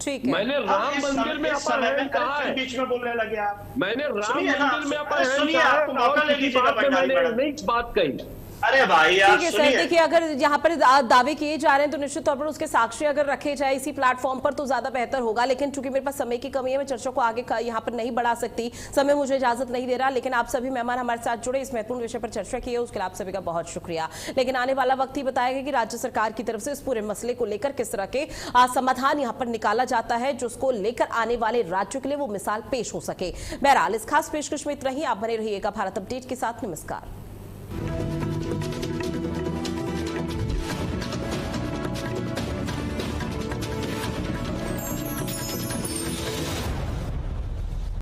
ठीक है, मैंने राम मंदिर में अपर हैंड कहा है, बीच में बोलने लगे आप। मैंने राम मंदिर में अपर हैंड कहा है, मैंने नहीं बात कही। अरे भाई ठीक है सर, देखिए अगर यहाँ पर दावे किए जा रहे हैं तो निश्चित तौर पर उसके साक्ष्य अगर रखे जाए इसी प्लेटफॉर्म पर तो ज्यादा बेहतर होगा, लेकिन चूंकि मेरे पास समय की कमी है मैं चर्चा को आगे यहाँ पर नहीं बढ़ा सकती, समय मुझे इजाजत नहीं दे रहा। लेकिन आप सभी मेहमान हमारे साथ जुड़े, इस महत्वपूर्ण विषय पर चर्चा की है, उसके लिए आप सभी का बहुत शुक्रिया। लेकिन आने वाला वक्त ही बताएगा कि राज्य सरकार की तरफ से इस पूरे मसले को लेकर किस तरह के समाधान यहाँ पर निकाला जाता है, जिसको लेकर आने वाले राज्यों के लिए वो मिसाल पेश हो सके। बहरहाल इस खास पेशकश में इतना ही। आप बने रहिएगा भारत अपडेट के साथ। नमस्कार।